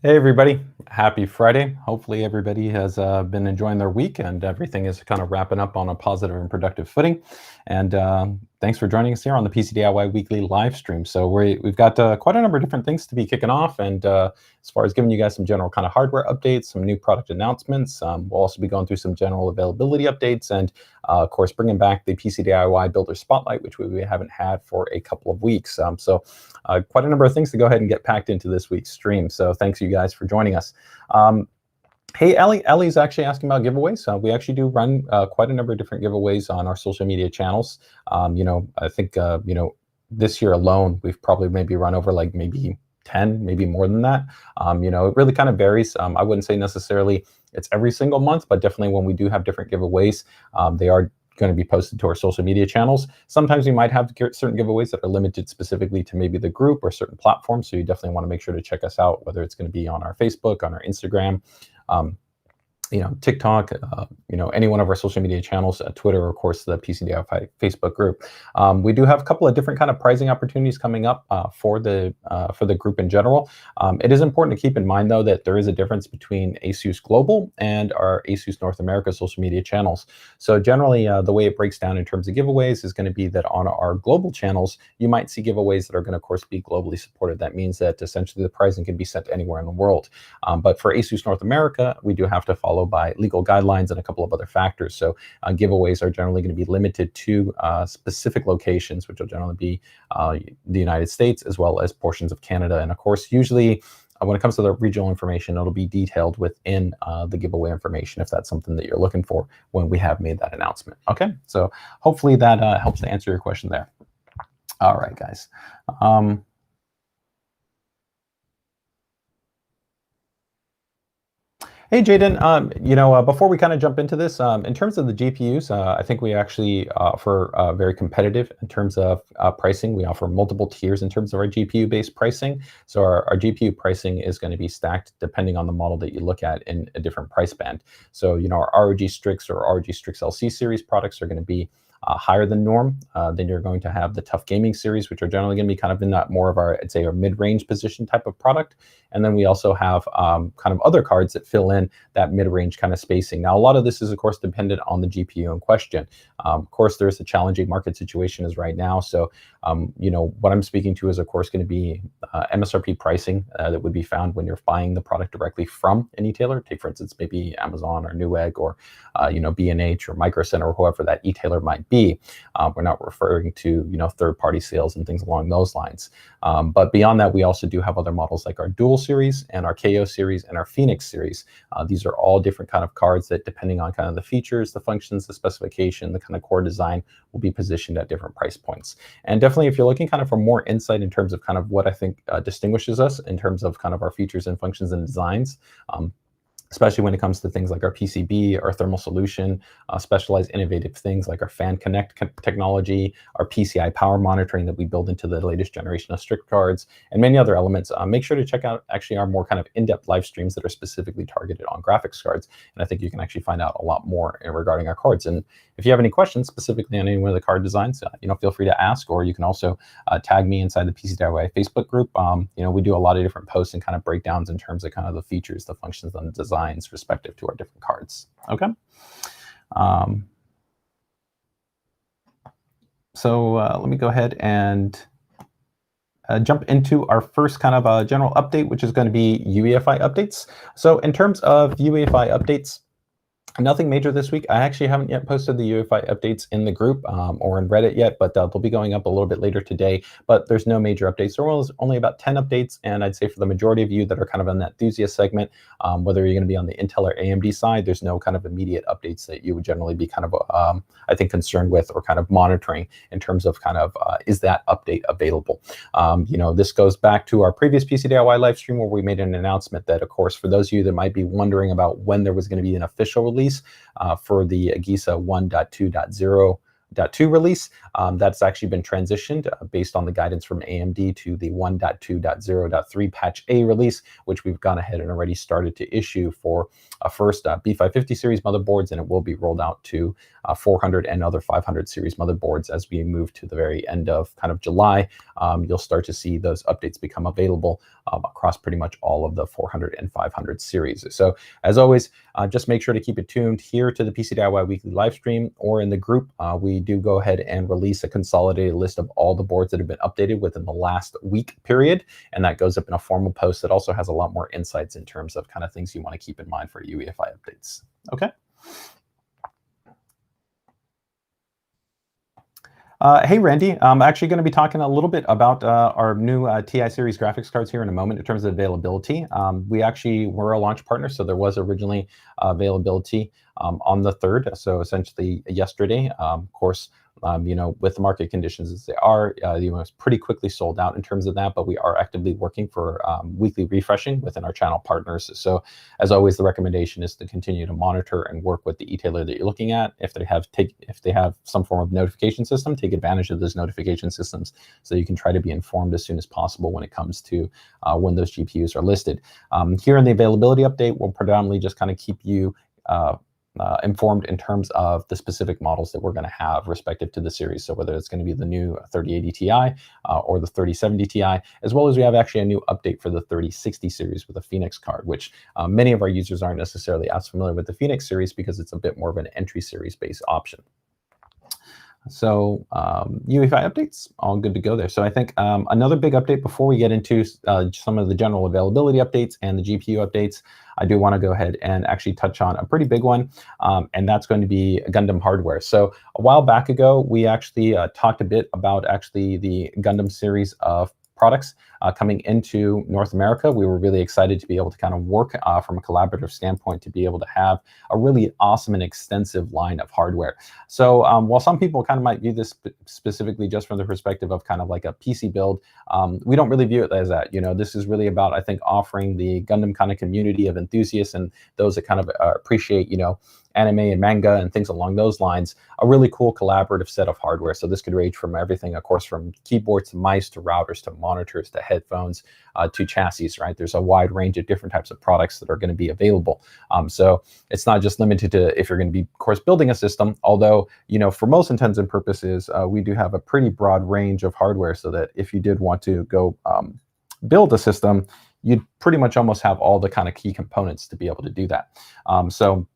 Hey everybody, happy Friday. Hopefully everybody has been enjoying their week and everything is kind of wrapping up on a positive and productive footing. And thanks for joining us here on the PCDIY weekly live stream. So we've got quite a number of different things to be kicking off. And as far as giving you guys some general kind of hardware updates, some new product announcements, we'll also be going through some general availability updates and of course, bringing back the PCDIY Builder Spotlight, which we haven't had for a couple of weeks. Quite a number of things to go ahead and get packed into this week's stream. So thanks you guys for joining us. Hey, Ellie's actually asking about giveaways. We actually do run quite a number of different giveaways on our social media channels. I think, this year alone, we've probably maybe run over like maybe 10, maybe more than that. It really kind of varies. I wouldn't say necessarily it's every single month, but definitely when we do have different giveaways, they are going to be posted to our social media channels. Sometimes we might have certain giveaways that are limited specifically to maybe the group or certain platforms. So you definitely want to make sure to check us out, whether it's going to be on our Facebook, on our Instagram, TikTok, any one of our social media channels, Twitter, of course, the PCDIY Facebook group. We do have a couple of different kind of pricing opportunities coming up for the group in general. It is important to keep in mind, though, that there is a difference between ASUS Global and our ASUS North America social media channels. So generally, the way it breaks down in terms of giveaways is going to be that on our global channels, you might see giveaways that are going to, of course, be globally supported. That means that essentially the pricing can be sent anywhere in the world. But for ASUS North America, we do have to follow by legal guidelines and a couple of other factors. So giveaways are generally going to be limited to specific locations, which will generally be the United States as well as portions of Canada. And of course, usually when it comes to the regional information, it'll be detailed within the giveaway information if that's something that you're looking for when we have made that announcement. Okay, so hopefully that helps to answer your question there. All right, guys. Hey, Jaden, before we kind of jump into this, in terms of the GPUs, I think we actually offer very competitive in terms of pricing. We offer multiple tiers in terms of our GPU-based pricing. So our GPU pricing is going to be stacked depending on the model that you look at in a different price band. So, our ROG STRIX or ROG STRIX LC series products are going to be higher than norm. Then you're going to have the Tough Gaming series, which are generally going to be kind of in that more of our, I'd say, our mid-range position type of product. And then we also have kind of other cards that fill in that mid-range kind of spacing. Now, a lot of this is, of course, dependent on the GPU in question. Of course, there's a challenging market situation as right now. So, what I'm speaking to is, of course, going to be MSRP pricing that would be found when you're buying the product directly from an e-tailer. Take, for instance, maybe Amazon or Newegg or, B&H or Micro Center or whoever that e-tailer might be. We're not referring to, third-party sales and things along those lines. But beyond that, we also do have other models like our Dual series and our KO series and our Phoenix series. These are all different kind of cards that, depending on kind of the features, the functions, the specification, the kind of core design, will be positioned at different price points. And definitely, if you're looking kind of for more insight in terms of kind of what I think distinguishes us in terms of kind of our features and functions and designs, especially when it comes to things like our PCB, our thermal solution, specialized innovative things like our Fan Connect technology, our PCI power monitoring that we build into the latest generation of Strix cards, and many other elements. Make sure to check out actually our more kind of in-depth live streams that are specifically targeted on graphics cards. And I think you can actually find out a lot more regarding our cards. And if you have any questions specifically on any one of the card designs, feel free to ask, or you can also tag me inside the PCDIY Facebook group. We do a lot of different posts and kind of breakdowns in terms of kind of the features, the functions, and the designs respective to our different cards. Okay. Let me go ahead and jump into our first kind of general update, which is going to be UEFI updates. So in terms of UEFI updates, nothing major this week. I actually haven't yet posted the UEFI updates in the group or in Reddit yet, but they'll be going up a little bit later today. But there's no major updates. There was only about 10 updates, and I'd say for the majority of you that are kind of in that enthusiast segment, whether you're going to be on the Intel or AMD side, there's no kind of immediate updates that you would generally be kind of, I think, concerned with or kind of monitoring in terms of kind of, is that update available? This goes back to our previous PCDIY live stream where we made an announcement that, of course, for those of you that might be wondering about when there was going to be an official release for the AGISA 1.2.0 1.2 release. That's actually been transitioned based on the guidance from AMD to the 1.2.0.3 patch A release, which we've gone ahead and already started to issue for first B550 series motherboards, and it will be rolled out to 400 and other 500 series motherboards as we move to the very end of kind of July. You'll start to see those updates become available across pretty much all of the 400 and 500 series. So as always, just make sure to keep it tuned here to the PCDIY weekly live stream or in the group. We do go ahead and release a consolidated list of all the boards that have been updated within the last week period, and that goes up in a formal post that also has a lot more insights in terms of kind of things you want to keep in mind for UEFI updates. Okay. Hey, Randy, I'm actually going to be talking a little bit about our new TI series graphics cards here in a moment in terms of availability. We actually were a launch partner, so there was originally availability on the 3rd, so essentially yesterday. Of course, you know, with the market conditions as they are, you know, it's pretty quickly sold out in terms of that, but we are actively working for weekly refreshing within our channel partners. So as always, the recommendation is to continue to monitor and work with the e-tailer that you're looking at. If they have some form of notification system, take advantage of those notification systems so you can try to be informed as soon as possible when it comes to when those GPUs are listed. Here in the availability update, we'll predominantly just kind of keep you informed in terms of the specific models that we're going to have respective to the series. So whether it's going to be the new 3080 Ti or the 3070 Ti, as well as we have actually a new update for the 3060 series with a Phoenix card, which many of our users aren't necessarily as familiar with the Phoenix series because it's a bit more of an entry series based option. So UEFI updates, all good to go there. So I think another big update before we get into some of the general availability updates and the GPU updates, I do want to go ahead and actually touch on a pretty big one, and that's going to be Gundam hardware. So a while back ago, we actually talked a bit about actually the Gundam series of products coming into North America. We were really excited to be able to kind of work from a collaborative standpoint to be able to have a really awesome and extensive line of hardware. So while some people kind of might view this specifically just from the perspective of kind of like a PC build, we don't really view it as that. You know, this is really about, I think, offering the Gundam kind of community of enthusiasts and those that kind of appreciate, you know, anime and manga and things along those lines, a really cool collaborative set of hardware. So this could range from everything, of course, from keyboards to mice to routers to monitors to headphones to chassis, right? There's a wide range of different types of products that are going to be available. So it's not just limited to if you're going to be, of course, building a system, although, you know, for most intents and purposes, we do have a pretty broad range of hardware so that if you did want to go build a system, you'd pretty much almost have all the kind of key components to be able to do that. So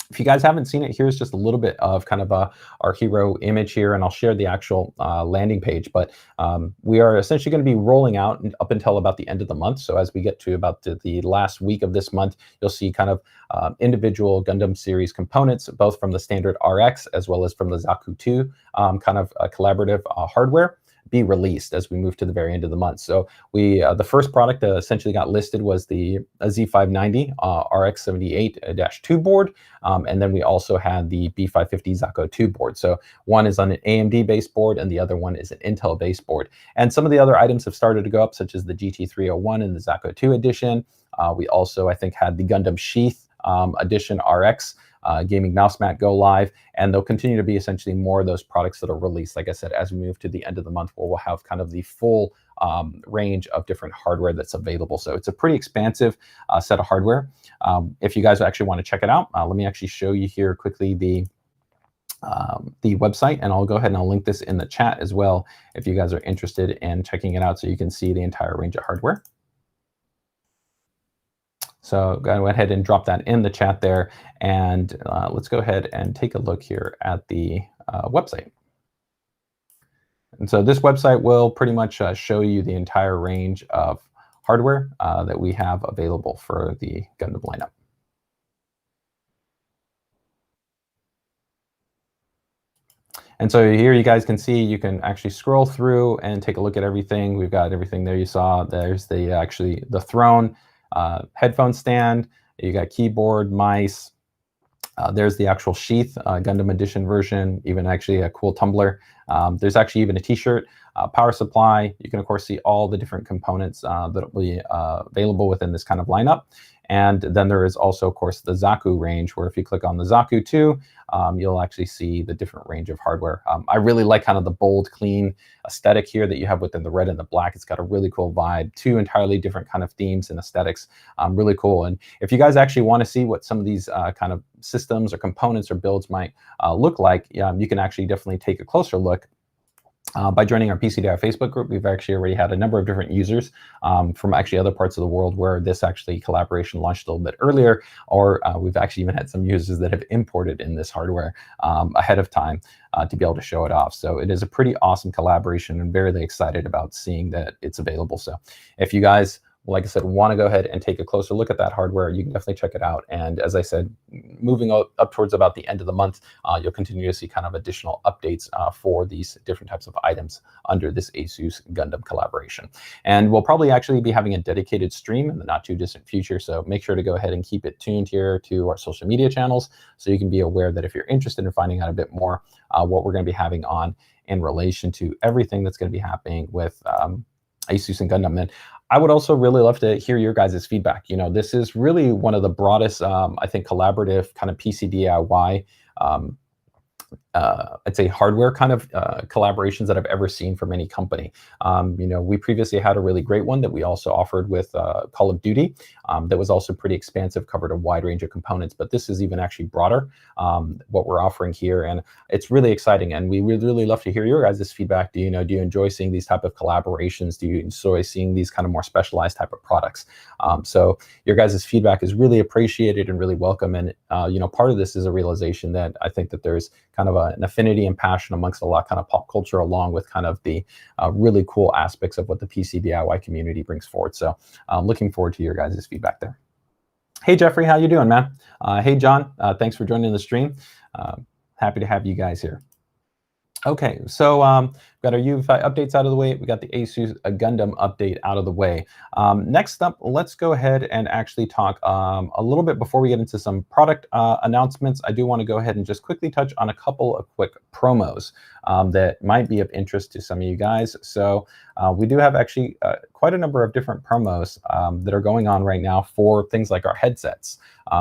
if you guys haven't seen it, here's just a little bit of kind of our hero image here, and I'll share the actual landing page. But we are essentially going to be rolling out up until about the end of the month. So as we get to about the last week of this month, you'll see kind of individual Gundam series components, both from the standard RX as well as from the ZAKU 2 kind of collaborative hardware, be released as we move to the very end of the month. So we the first product that essentially got listed was the Z590 RX78-2 board, and then we also had the B550 ZAKU 2 board. So one is on an AMD based board and the other one is an Intel based board. And some of the other items have started to go up, such as the GT301 and the ZAKU 2 edition. We also, I think, had the Gundam Sheath edition RX gaming mouse mat go live, and there'll continue to be essentially more of those products that are released, like I said, as we move to the end of the month, where we'll have kind of the full range of different hardware that's available. So it's a pretty expansive set of hardware. If you guys actually want to check it out, let me actually show you here quickly the website, and I'll go ahead and I'll link this in the chat as well if you guys are interested in checking it out so you can see the entire range of hardware. So go ahead and drop that in the chat there, and let's go ahead and take a look here at the website. And so this website will pretty much show you the entire range of hardware that we have available for the Gundam lineup. And so here you guys can see, you can actually scroll through and take a look at everything. We've got everything there you saw. There's the throne, headphone stand, you got keyboard, mice, there's the actual sheath, Gundam edition version, even actually a cool tumbler There's actually even a t-shirt, power supply. You can of course see all the different components that will be available within this kind of lineup. And then there is also, of course, the ZAKU range, where if you click on the ZAKU 2, you'll actually see the different range of hardware. I really like kind of the bold, clean aesthetic here that you have within the red and the black. It's got a really cool vibe, two entirely different kind of themes and aesthetics. Really cool. And if you guys actually want to see what some of these kind of systems or components or builds might look like, you can actually definitely take a closer look. By joining our PCDIY Facebook group. We've actually already had a number of different users from actually other parts of the world where this actually collaboration launched a little bit earlier, or we've actually even had some users that have imported in this hardware ahead of time to be able to show it off. So it is a pretty awesome collaboration, and very excited about seeing that it's available. So if you guys, like I said, want to go ahead and take a closer look at that hardware, you can definitely check it out. And as I said, moving up towards about the end of the month, you'll continue to see kind of additional updates for these different types of items under this ASUS Gundam collaboration. And we'll probably actually be having a dedicated stream in the not too distant future. So make sure to go ahead and keep it tuned here to our social media channels, so you can be aware that if you're interested in finding out a bit more what we're going to be having on in relation to everything that's going to be happening with ASUS and Gundam. And I would also really love to hear your guys' feedback. You know, this is really one of the broadest, I think, collaborative kind of PCDIY I'd say hardware kind of collaborations that I've ever seen from any company. You know, we previously had a really great one that we also offered with Call of Duty that was also pretty expansive, covered a wide range of components, but this is even actually broader, what we're offering here, and it's really exciting, and we would really love to hear your guys' feedback. Do you enjoy seeing these type of collaborations? Do you enjoy seeing these kind of more specialized type of products? So your guys' feedback is really appreciated and really welcome, and you know, part of this is a realization that I think that there's kind of an affinity and passion amongst a lot kind of pop culture, along with kind of the really cool aspects of what the PCDIY community brings forward. So I'm looking forward to your guys' feedback there. Hey, Jeffrey, how you doing, man? Hey, John, thanks for joining the stream. Happy to have you guys here. Okay, so we've got our UEFI updates out of the way. We got the ASUS Gundam update out of the way. Next up, let's go ahead and actually talk a little bit before we get into some product announcements. I do want to go ahead and just quickly touch on a couple of quick promos that might be of interest to some of you guys. So we do have actually quite a number of different promos that are going on right now for things like our headsets.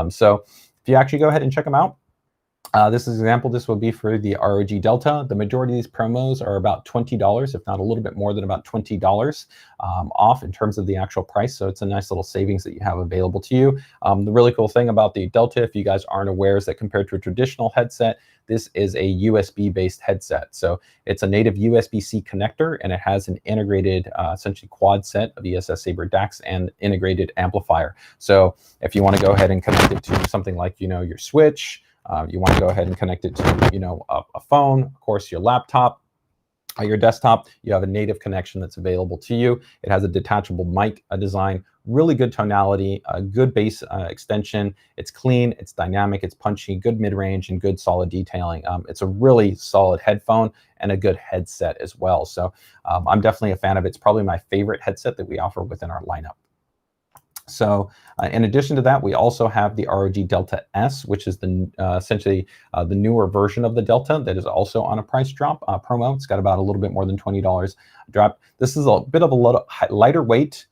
So if you actually go ahead and check them out, this is an example. This will be for the ROG Delta. The majority of these promos are about $20, if not a little bit more than about $20 off in terms of the actual price. So it's a nice little savings that you have available to you. The really cool thing about the Delta, if you guys aren't aware, is that compared to a traditional headset, this is a USB-based headset. So it's a native USB-C connector, and it has an integrated, essentially quad set of ESS Saber DACs and integrated amplifier. So if you want to go ahead and connect it to something like, your Switch, you want to go ahead and connect it to, a phone, of course, your laptop, your desktop, you have a native connection that's available to you. It has a detachable mic design, really good tonality, a good bass extension. It's clean, it's dynamic, it's punchy, good mid-range, and good solid detailing. It's a really solid headphone and a good headset as well. So I'm definitely a fan of it. It's probably my favorite headset that we offer within our lineup. So in addition to that, we also have the ROG Delta S, which is the essentially the newer version of the Delta that is also on a price drop promo. It's got about a little bit more than $20 drop. This is a bit of a lighter weight.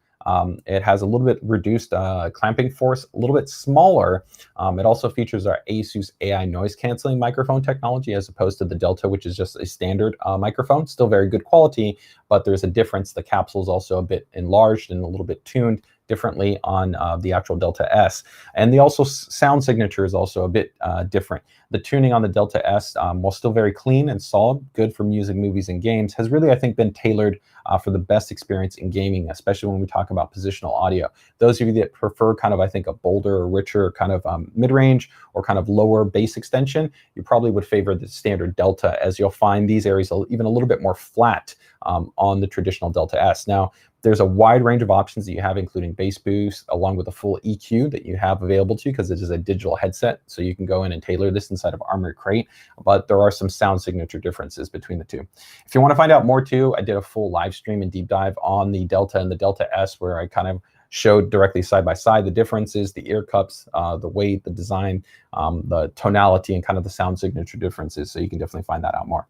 It has a little bit reduced clamping force, a little bit smaller. It also features our ASUS AiNoise Canceling microphone technology, as opposed to the Delta, which is just a standard microphone. Still very good quality, but there's a difference. The capsule is also a bit enlarged and a little bit tuned differently on the actual Delta S. And the sound signature is also a bit different. The tuning on the Delta S, while still very clean and solid, good for music, movies, and games, has really, I think, been tailored for the best experience in gaming, especially when we talk about positional audio. Those of you that prefer kind of, I think, a bolder or richer kind of mid-range or kind of lower bass extension, you probably would favor the standard Delta, as you'll find these areas even a little bit more flat on the traditional Delta S. Now, there's a wide range of options that you have, including bass boost, along with a full EQ that you have available to you, because it is a digital headset. So you can go in and tailor this inside of Armoury Crate, but there are some sound signature differences between the two. If you want to find out more too, I did a full live stream and deep dive on the Delta and the Delta S, where I kind of showed directly side by side the differences, the ear cups, the weight, the design, the tonality, and kind of the sound signature differences. So you can definitely find that out more.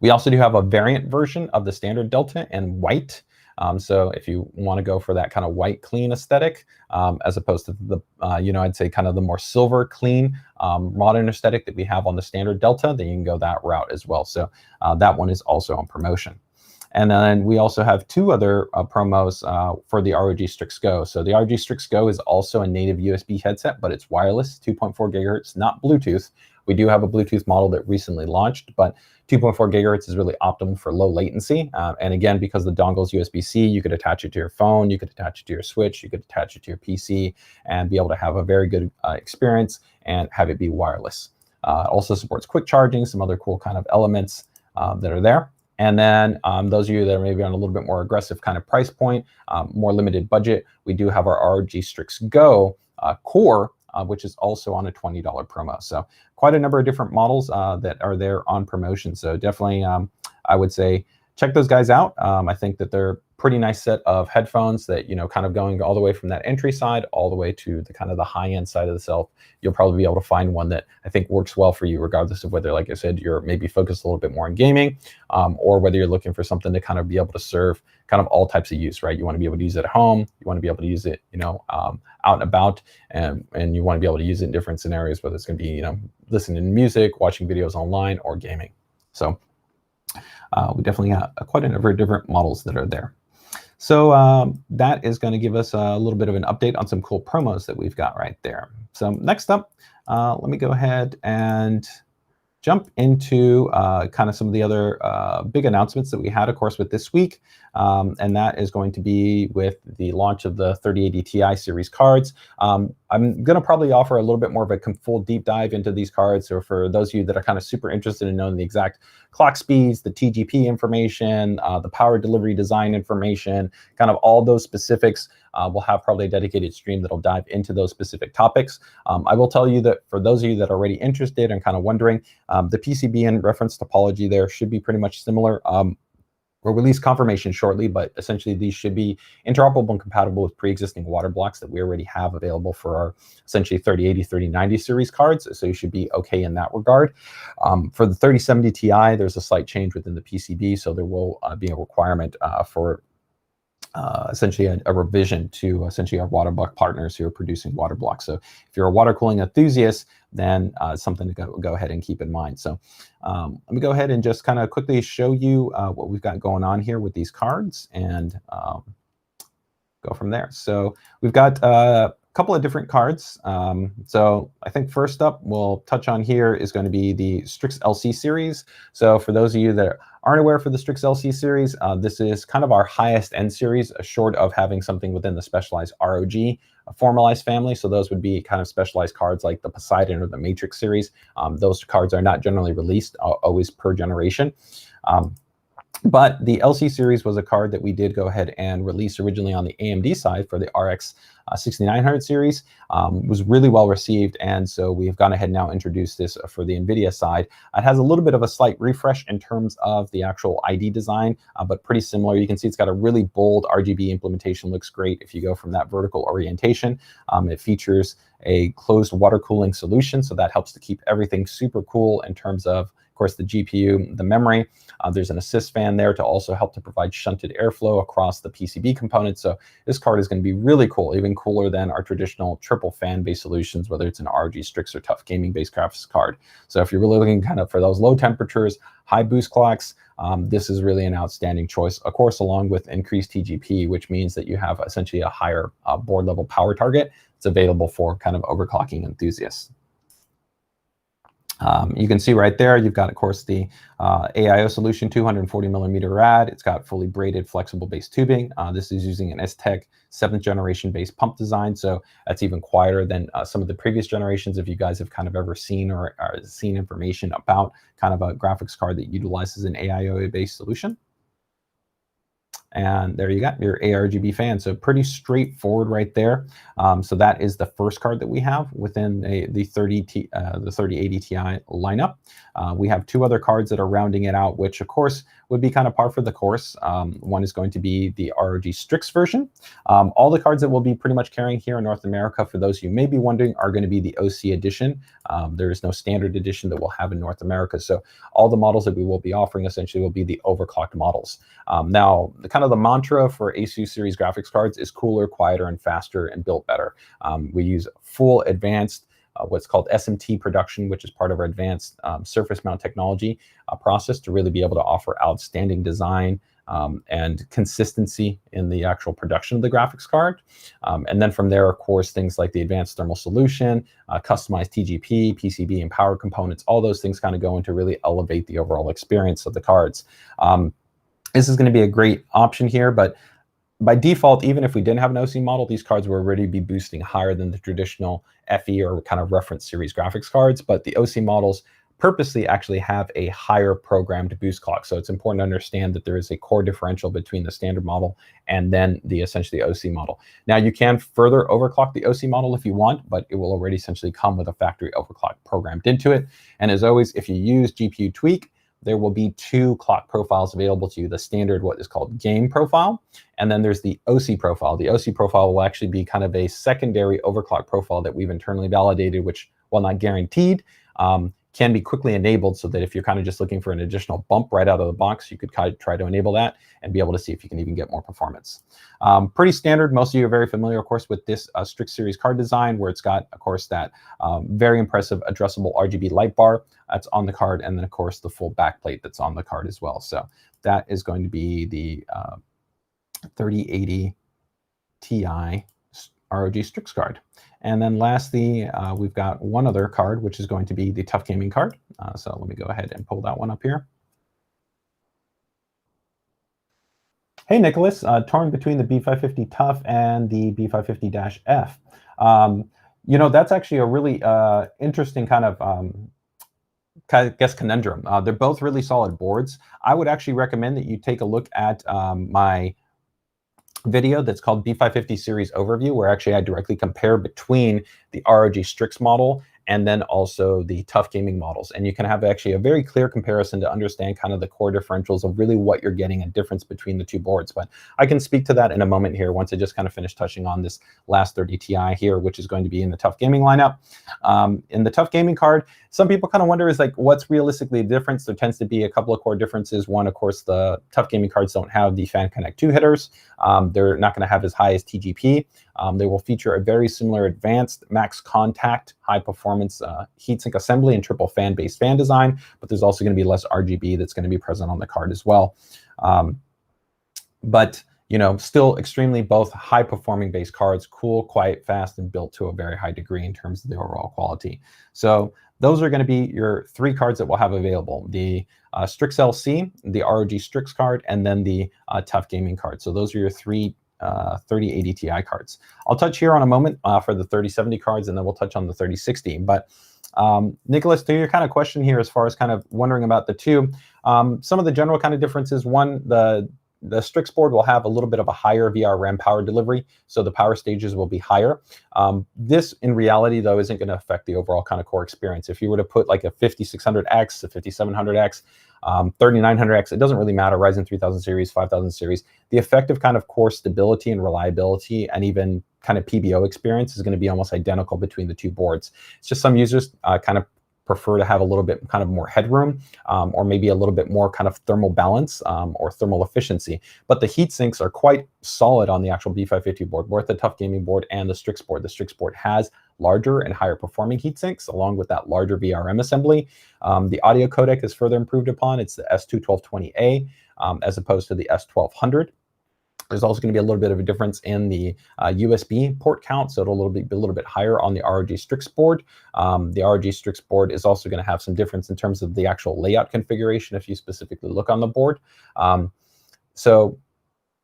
We also do have a variant version of the standard Delta in white. So if you want to go for that kind of white clean aesthetic, as opposed to the, I'd say kind of the more silver clean modern aesthetic that we have on the standard Delta, then you can go that route as well. So that one is also on promotion. And then we also have two other promos for the ROG STRIX GO. So the ROG STRIX GO is also a native USB headset, but it's wireless, 2.4 gigahertz, not Bluetooth. We do have a Bluetooth model that recently launched, but 2.4 gigahertz is really optimal for low latency. And again, because the dongle is USB-C, you could attach it to your phone, you could attach it to your Switch, you could attach it to your PC, and be able to have a very good experience and have it be wireless. Also supports quick charging, some other cool kind of elements that are there. And then those of you that are maybe on a little bit more aggressive kind of price point, more limited budget, we do have our ROG STRIX GO Core, which is also on a $20 promo. So quite a number of different models that are there on promotion. So definitely, I would say, check those guys out. I think that they're a pretty nice set of headphones that, kind of going all the way from that entry side all the way to the kind of the high-end side of the shelf. You'll probably be able to find one that I think works well for you, regardless of whether, like I said, you're maybe focused a little bit more on gaming, or whether you're looking for something to kind of be able to serve kind of all types of use, right? You want to be able to use it at home, you want to be able to use it, out and about, and you want to be able to use it in different scenarios, whether it's going to be, listening to music, watching videos online, or gaming. So we definitely have quite a number of different models that are there. So that is going to give us a little bit of an update on some cool promos that we've got right there. So next up, let me go ahead and jump into kind of some of the other big announcements that we had, of course, with this week. And that is going to be with the launch of the 3080 Ti series cards. I'm going to probably offer a little bit more of a full deep dive into these cards. So for those of you that are kind of super interested in knowing the exact clock speeds, the TGP information, the power delivery design information, kind of all those specifics, we'll have probably a dedicated stream that'll dive into those specific topics. I will tell you that for those of you that are already interested and kind of wondering, the PCB and reference topology there should be pretty much similar. We'll release confirmation shortly, but essentially these should be interoperable and compatible with pre-existing water blocks that we already have available for our essentially 3080, 3090 series cards. So you should be okay in that regard. For the 3070 Ti, there's a slight change within the PCB, so there will be a requirement for essentially a revision to essentially our water block partners who are producing water blocks. So if you're a water cooling enthusiast, then something to go ahead and keep in mind. So let me go ahead and just kind of quickly show you what we've got going on here with these cards and go from there. So we've got a couple of different cards. So I think first up we'll touch on here is going to be the STRIX LC series. So for those of you that aren't aware for the STRIX LC series, this is kind of our highest end series, short of having something within the specialized ROG formalized family. So those would be kind of specialized cards like the Poseidon or the Matrix series. Those cards are not generally released always per generation. But the LC series was a card that we did go ahead and release originally on the AMD side for the RX 6900 series. Was really well received, and so we've gone ahead and now introduced this for the NVIDIA side. It has a little bit of a slight refresh in terms of the actual ID design, but pretty similar. You can see it's got a really bold RGB implementation, looks great if you go from that vertical orientation. It features a closed water cooling solution, so that helps to keep everything super cool in terms of course, the GPU, the memory. There's an assist fan there to also help to provide shunted airflow across the PCB components. So this card is going to be really cool, even cooler than our traditional triple fan-based solutions, whether it's an ROG Strix or Tough Gaming-based graphics card. So if you're really looking kind of for those low temperatures, high boost clocks, this is really an outstanding choice. Of course, along with increased TGP, which means that you have essentially a higher board level power target. It's available for kind of overclocking enthusiasts. You can see right there, you've got, of course, the AIO solution, 240 millimeter rad. It's got fully braided flexible base tubing. This is using an S-Tech 7th generation base pump design. So that's even quieter than some of the previous generations. If you guys have kind of ever seen or seen information about kind of a graphics card that utilizes an AIO based solution. And there you got your ARGB fan. So pretty straightforward right there. So that is the first card that we have within the 3080 Ti lineup. We have two other cards that are rounding it out, which of course would be kind of par for the course. One is going to be the ROG STRIX version. All the cards that we'll be pretty much carrying here in North America, for those of you may be wondering, are going to be the OC edition. There is no standard edition that we'll have in North America. So all the models that we will be offering essentially will be the overclocked models. Now, the mantra for ASUS series graphics cards is cooler, quieter, and faster, and built better. We use full advanced what's called SMT production, which is part of our advanced surface mount technology process to really be able to offer outstanding design and consistency in the actual production of the graphics card. And then from there, of course, things like the advanced thermal solution, customized TGP, PCB, and power components, all those things kind of go into really elevate the overall experience of the cards. This is going to be a great option here, but by default, even if we didn't have an OC model, these cards will already be boosting higher than the traditional FE or kind of reference series graphics cards. But the OC models purposely actually have a higher programmed boost clock. So it's important to understand that there is a core differential between the standard model and then the essentially OC model. Now, you can further overclock the OC model if you want, but it will already essentially come with a factory overclock programmed into it. And as always, if you use GPU Tweak, there will be two clock profiles available to you, the standard, what is called game profile, and then there's the OC profile. The OC profile will actually be kind of a secondary overclock profile that we've internally validated, which, while not guaranteed, can be quickly enabled so that if you're kind of just looking for an additional bump right out of the box, you could try to enable that and be able to see if you can even get more performance. Pretty standard. Most of you are very familiar, of course, with this Strix series card design, where it's got, of course, that very impressive addressable RGB light bar that's on the card, and then, of course, the full backplate that's on the card as well. So that is going to be the 3080 Ti ROG Strix card. And then lastly, we've got one other card, which is going to be the Tough Gaming card. So let me go ahead and pull that one up here. Hey, Nicholas, torn between the B550 Tough and the B550-F. You know, that's actually a really interesting kind of, I guess, conundrum. They're both really solid boards. I would actually recommend that you take a look at my video that's called B550 Series Overview, where actually I directly compare between the ROG Strix model and then also the Tough Gaming models. And you can have actually a very clear comparison to understand kind of the core differentials of really what you're getting, a difference between the two boards. But I can speak to that in a moment here once I just kind of finish touching on this last 30 Ti here, which is going to be in the Tough Gaming lineup. In the Tough Gaming card, some people kind of wonder is like, what's realistically the difference? There tends to be a couple of core differences. One, of course, the Tough Gaming cards don't have the Fan Connect 2 headers. They're not going to have as high as TGP. They will feature a very similar advanced max contact, high performance heatsink assembly and triple fan based fan design, but there's also going to be less RGB that's going to be present on the card as well. But you know, still extremely both high performing base cards, cool, quiet, fast, and built to a very high degree in terms of the overall quality. So those are going to be your three cards that we'll have available: the Strix LC, the ROG Strix card, and then the Tough Gaming card. So those are your three 3080 Ti cards. I'll touch here on a moment for the 3070 cards, and then we'll touch on the 3060. But Nicholas, to your kind of question here, as far as kind of wondering about the two, some of the general kind of differences. One, the Strix board will have a little bit of a higher VRM power delivery, so the power stages will be higher. This, in reality, though, isn't going to affect the overall kind of core experience. If you were to put like a 5600X, a 5700X, 3900X, it doesn't really matter, Ryzen 3000 series, 5000 series, the effective kind of core stability and reliability and even kind of PBO experience is going to be almost identical between the two boards. It's just some users kind of prefer to have a little bit kind of more headroom or maybe a little bit more kind of thermal balance or thermal efficiency. But the heat sinks are quite solid on the actual B550 board, both the Tough Gaming board and the Strix board. The Strix board has larger and higher performing heat sinks along with that larger VRM assembly. The audio codec is further improved upon. It's the S21220A as opposed to the S1200. There's also going to be a little bit of a difference in the USB port count, so it'll be a little bit higher on the ROG Strix board. The ROG Strix board is also going to have some difference in terms of the actual layout configuration if you specifically look on the board. So,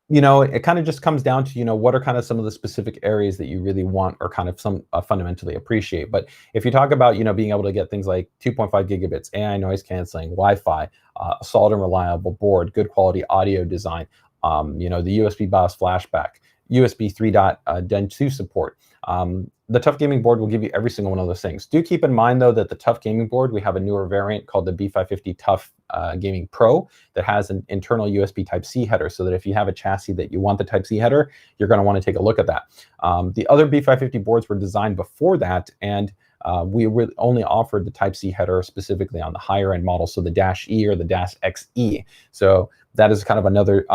you know, it kind of just comes down to, you know, what are kind of some of the specific areas that you really want or kind of some fundamentally appreciate. But if you talk about, you know, being able to get things like 2.5 gigabits, AI noise canceling, Wi-Fi, a solid and reliable board, good quality audio design, you know, the USB BIOS flashback, USB 3.2 support. The Tough Gaming board will give you every single one of those things. Do keep in mind, though, that the Tough Gaming board, we have a newer variant called the B550 Tough Gaming Pro that has an internal USB Type-C header, so that if you have a chassis that you want the Type-C header, you're going to want to take a look at that. The other B550 boards were designed before that, and we really only offered the Type-C header specifically on the higher end model, so the Dash E or the Dash XE. So that is kind of another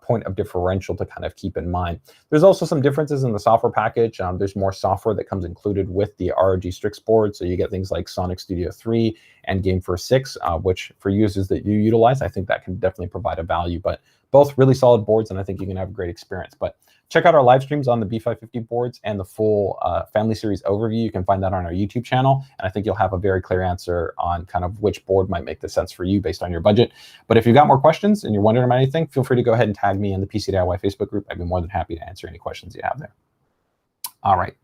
point of differential to kind of keep in mind. There's also some differences in the software package. There's more software that comes included with the ROG STRIX board, so you get things like Sonic Studio 3 and GameForce 6, which for users that you utilize, I think that can definitely provide a value. But both really solid boards, and I think you can have a great experience. But check out our live streams on the B550 boards and the full family series overview. You can find that on our YouTube channel, and I think you'll have a very clear answer on kind of which board might make the sense for you based on your budget. But if you've got more questions and you're wondering about anything, feel free to go ahead and tag me in the PCDIY Facebook group. I'd be more than happy to answer any questions you have there. All right,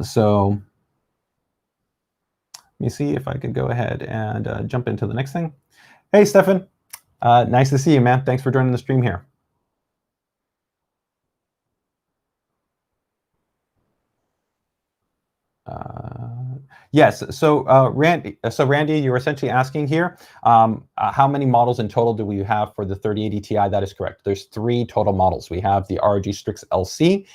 so let me see if I could go ahead and jump into the next thing. Hey, Stefan, nice to see you, man. Thanks for joining the stream here. Yes, so Randy, you're essentially asking here, how many models in total do we have for the 3080 Ti? That is correct. There's 3 total models. We have the ROG STRIX LC,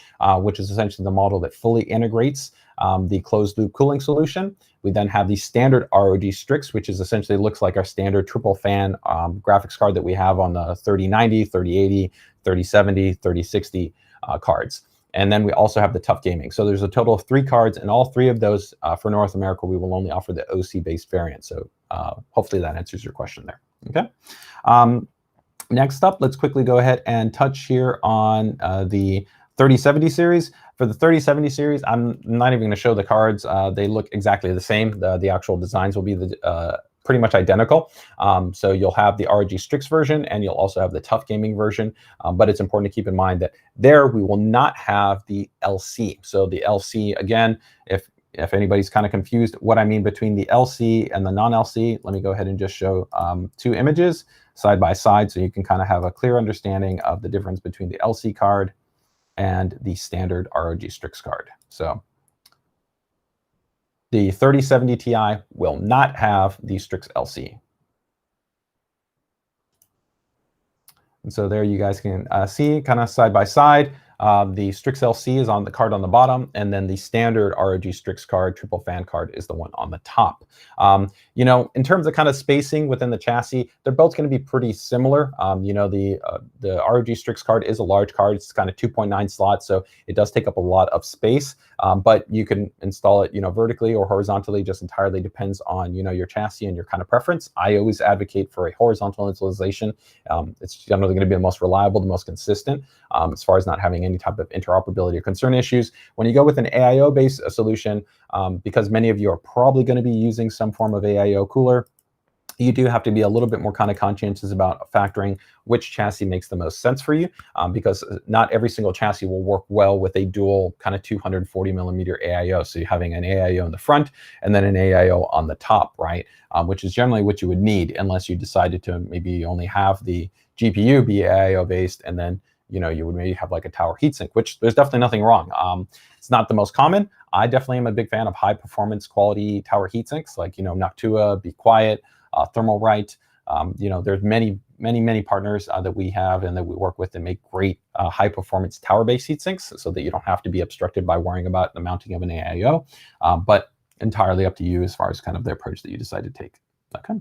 which is essentially the model that fully integrates the closed loop cooling solution. We then have the standard ROG STRIX, which is essentially looks like our standard triple fan graphics card that we have on the 3090, 3080, 3070, 3060 cards. And then we also have the Tough Gaming. So there's a total of 3 cards, and all 3 of those for North America, we will only offer the OC-based variant. So hopefully that answers your question there. Okay. Next up, let's quickly go ahead and touch here on the 3070 series. For the 3070 series, I'm not even going to show the cards. They look exactly the same. The actual designs will be pretty much identical. So you'll have the ROG STRIX version, and you'll also have the Tough Gaming version. But it's important to keep in mind that there we will not have the LC. So the LC, again, if anybody's kind of confused what I mean between the LC and the non-LC, let me go ahead and just show 2 images side by side so you can kind of have a clear understanding of the difference between the LC card and the standard ROG STRIX card. So the 3070 Ti will not have the STRIX LC. And so there you guys can see kind of side by side. The STRIX LC is on the card on the bottom, and then the standard ROG STRIX card, triple fan card, is the one on the top. You know, in terms of kind of spacing within the chassis, they're both going to be pretty similar. You know, the ROG STRIX card is a large card. It's kind of 2.9 slots, so it does take up a lot of space. But you can install it, you know, vertically or horizontally. Just entirely depends on, you know, your chassis and your kind of preference. I always advocate for a horizontal installation. It's generally going to be the most reliable, the most consistent, as far as not having any type of interoperability or concern issues. When you go with an AIO-based solution, because many of you are probably going to be using some form of AIO cooler, you do have to be a little bit more kind of conscientious about factoring which chassis makes the most sense for you, because not every single chassis will work well with a dual kind of 240 millimeter AIO. So you're having an AIO in the front and then an AIO on the top, right? Which is generally what you would need unless you decided to maybe only have the GPU be AIO based, and then, you know, you would maybe have like a tower heatsink, which there's definitely nothing wrong. It's not the most common. I definitely am a big fan of high performance quality tower heatsinks, like, you know, Noctua, Be Quiet, Thermalright. You know, there's many partners that we have and that we work with that make great high performance tower based heatsinks, so that you don't have to be obstructed by worrying about the mounting of an AIO. But entirely up to you as far as kind of the approach that you decide to take. Okay.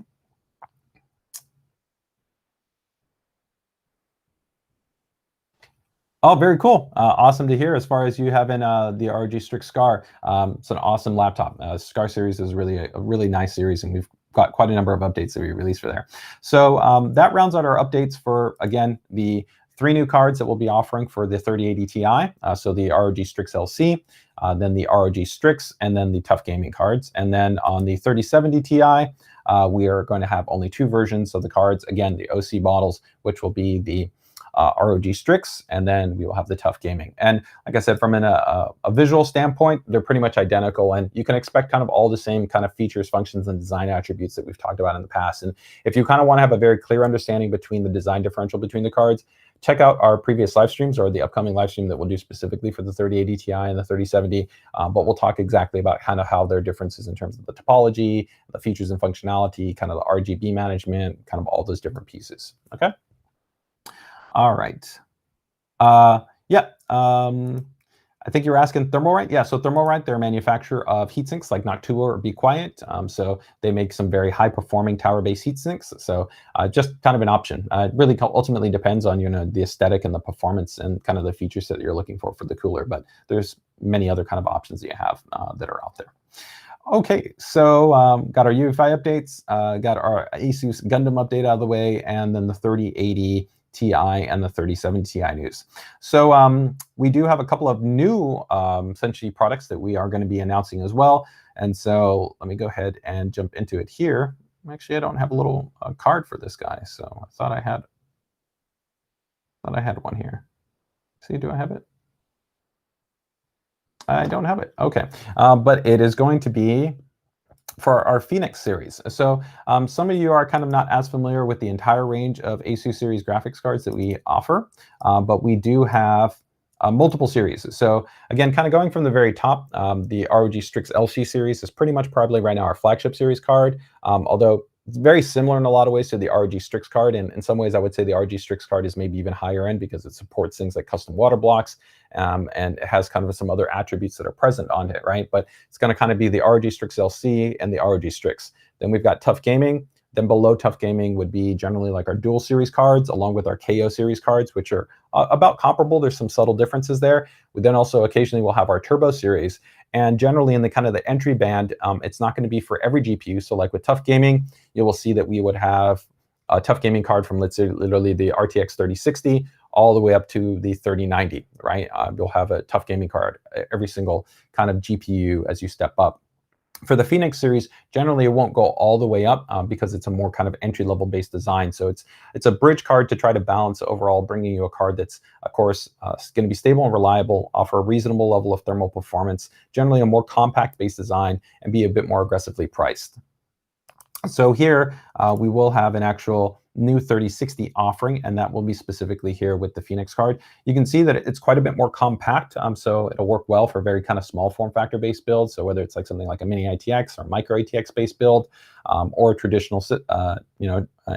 Oh, very cool. Awesome to hear as far as you having the ROG STRIX Scar. It's an awesome laptop. Scar series is really a really nice series, and we've got quite a number of updates that we released for there. So that rounds out our updates for, again, the 3 new cards that we'll be offering for the 3080 Ti. So the ROG STRIX LC, then the ROG STRIX, and then the Tough Gaming cards. And then on the 3070 Ti, we are going to have only 2 versions of the cards. Again, the OC models, which will be the ROG STRIX, and then we will have the Tough Gaming. And like I said, from a visual standpoint, they're pretty much identical, and you can expect kind of all the same kind of features, functions, and design attributes that we've talked about in the past. And if you kind of want to have a very clear understanding between the design differential between the cards, check out our previous live streams or the upcoming live stream that we'll do specifically for the 3080 Ti and the 3070. But we'll talk exactly about kind of how there are differences in terms of the topology, the features and functionality, kind of the RGB management, kind of all those different pieces. Okay. All right. Yeah. I think you're asking Thermalright. Yeah, so Thermalright, they're a manufacturer of heatsinks like Noctua or Be Quiet. So they make some very high-performing tower-based heatsinks. So just kind of an option. It really ultimately depends on the aesthetic and the performance and kind of the features that you're looking for the cooler. But there's many other kind of options that you have that are out there. Okay, so got our UEFI updates, got our ASUS Gundam update out of the way, and then the 3080 Ti and the 3070 Ti news. So we do have a couple of new essentially products that we are going to be announcing as well. And so let me go ahead and jump into it here. Actually, I don't have a little card for this guy, so I thought I had one here. See, do I have it? I don't have it. Okay, but it is going to be for our Phoenix series. So some of you are kind of not as familiar with the entire range of ASUS series graphics cards that we offer, but we do have multiple series. So again, kind of going from the very top, the ROG STRIX LC series is pretty much probably right now our flagship series card, although it's very similar in a lot of ways to the ROG STRIX card. And in some ways, I would say the ROG STRIX card is maybe even higher end because it supports things like custom water blocks, and it has kind of some other attributes that are present on it, right? But it's going to kind of be the ROG STRIX LC and the ROG STRIX. Then we've got Tough Gaming. Then below Tough Gaming would be generally like our dual series cards, along with our KO series cards, which are about comparable. There's some subtle differences there. We then also occasionally will have our Turbo series. And generally in the kind of the entry band, it's not going to be for every GPU. So like with Tough Gaming, you will see that we would have a Tough Gaming card from, let's say, literally the RTX 3060 all the way up to the 3090, right? You'll have a Tough Gaming card every single kind of GPU as you step up. For the Phoenix series, generally it won't go all the way up because it's a more kind of entry-level based design. So it's a bridge card to try to balance overall, bringing you a card that's, of course, going to be stable and reliable, offer a reasonable level of thermal performance, generally a more compact based design, and be a bit more aggressively priced. So here we will have an actual new 3060 offering, and that will be specifically here with the Phoenix card. You can see that it's quite a bit more compact, so it'll work well for very kind of small form factor based builds. So whether it's like something like a mini ITX or micro ATX based build, or a traditional,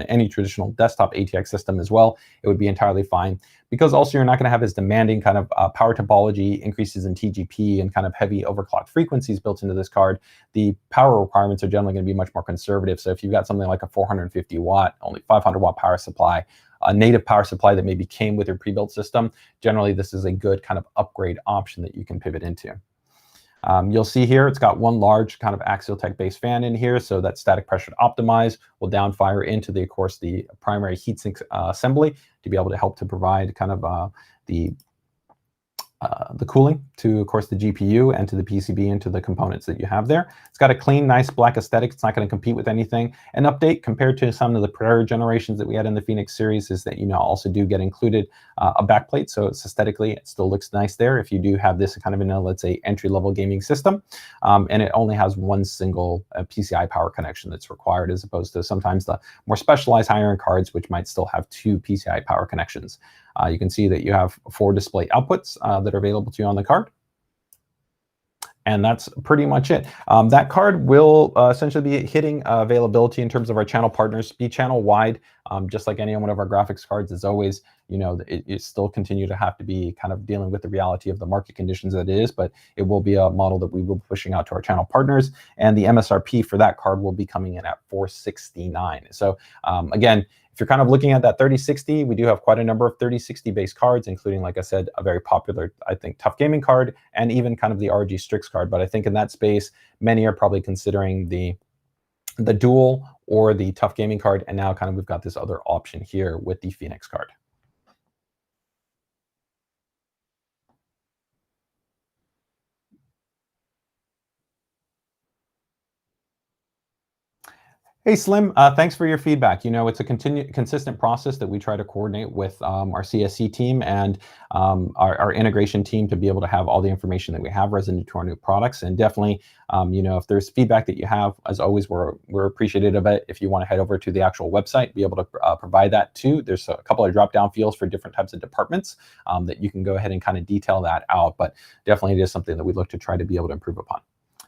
any traditional desktop ATX system as well, it would be entirely fine. Because also you're not going to have as demanding kind of power topology, increases in TGP, and kind of heavy overclocked frequencies built into this card. The power requirements are generally going to be much more conservative. So if you've got something like a 450 watt, only 500 watt power supply, a native power supply that maybe came with your pre-built system, generally this is a good kind of upgrade option that you can pivot into. You'll see here it's got one large kind of axial tech based fan in here, so that static pressure to optimize will downfire into the, of course, the primary heatsink assembly to be able to help to provide kind of the cooling to, of course, the GPU and to the PCB and to the components that you have there. It's got a clean, nice black aesthetic. It's not going to compete with anything. An update compared to some of the prior generations that we had in the Phoenix series is that also do get included a backplate. So it's aesthetically, it still looks nice there if you do have this kind of in a, let's say, entry-level gaming system. And it only has one single PCI power connection that's required, as opposed to sometimes the more specialized higher-end cards, which might still have two PCI power connections. You can see that you have 4 display outputs that are available to you on the card. And that's pretty much it. That card will essentially be hitting availability in terms of our channel partners, be channel wide, just like any one of our graphics cards. As always, it still continue to have to be kind of dealing with the reality of the market conditions that it is, but it will be a model that we will be pushing out to our channel partners. And the MSRP for that card will be coming in at $469. So again, if you're kind of looking at that 3060, we do have quite a number of 3060 based cards, including, like I said, a very popular, I think, Tough Gaming card, and even kind of the ROG STRIX card. But I think in that space, many are probably considering the dual or the Tough Gaming card, and now kind of we've got this other option here with the Phoenix card. Hey Slim, thanks for your feedback. You know, it's a consistent process that we try to coordinate with our CSC team and our integration team to be able to have all the information that we have resident to our new products. And definitely, you know, if there's feedback that you have, as always, we're appreciative of it. If you want to head over to the actual website, be able to provide that too. There's a couple of drop-down fields for different types of departments that you can go ahead and kind of detail that out. But definitely it is something that we look to try to be able to improve upon.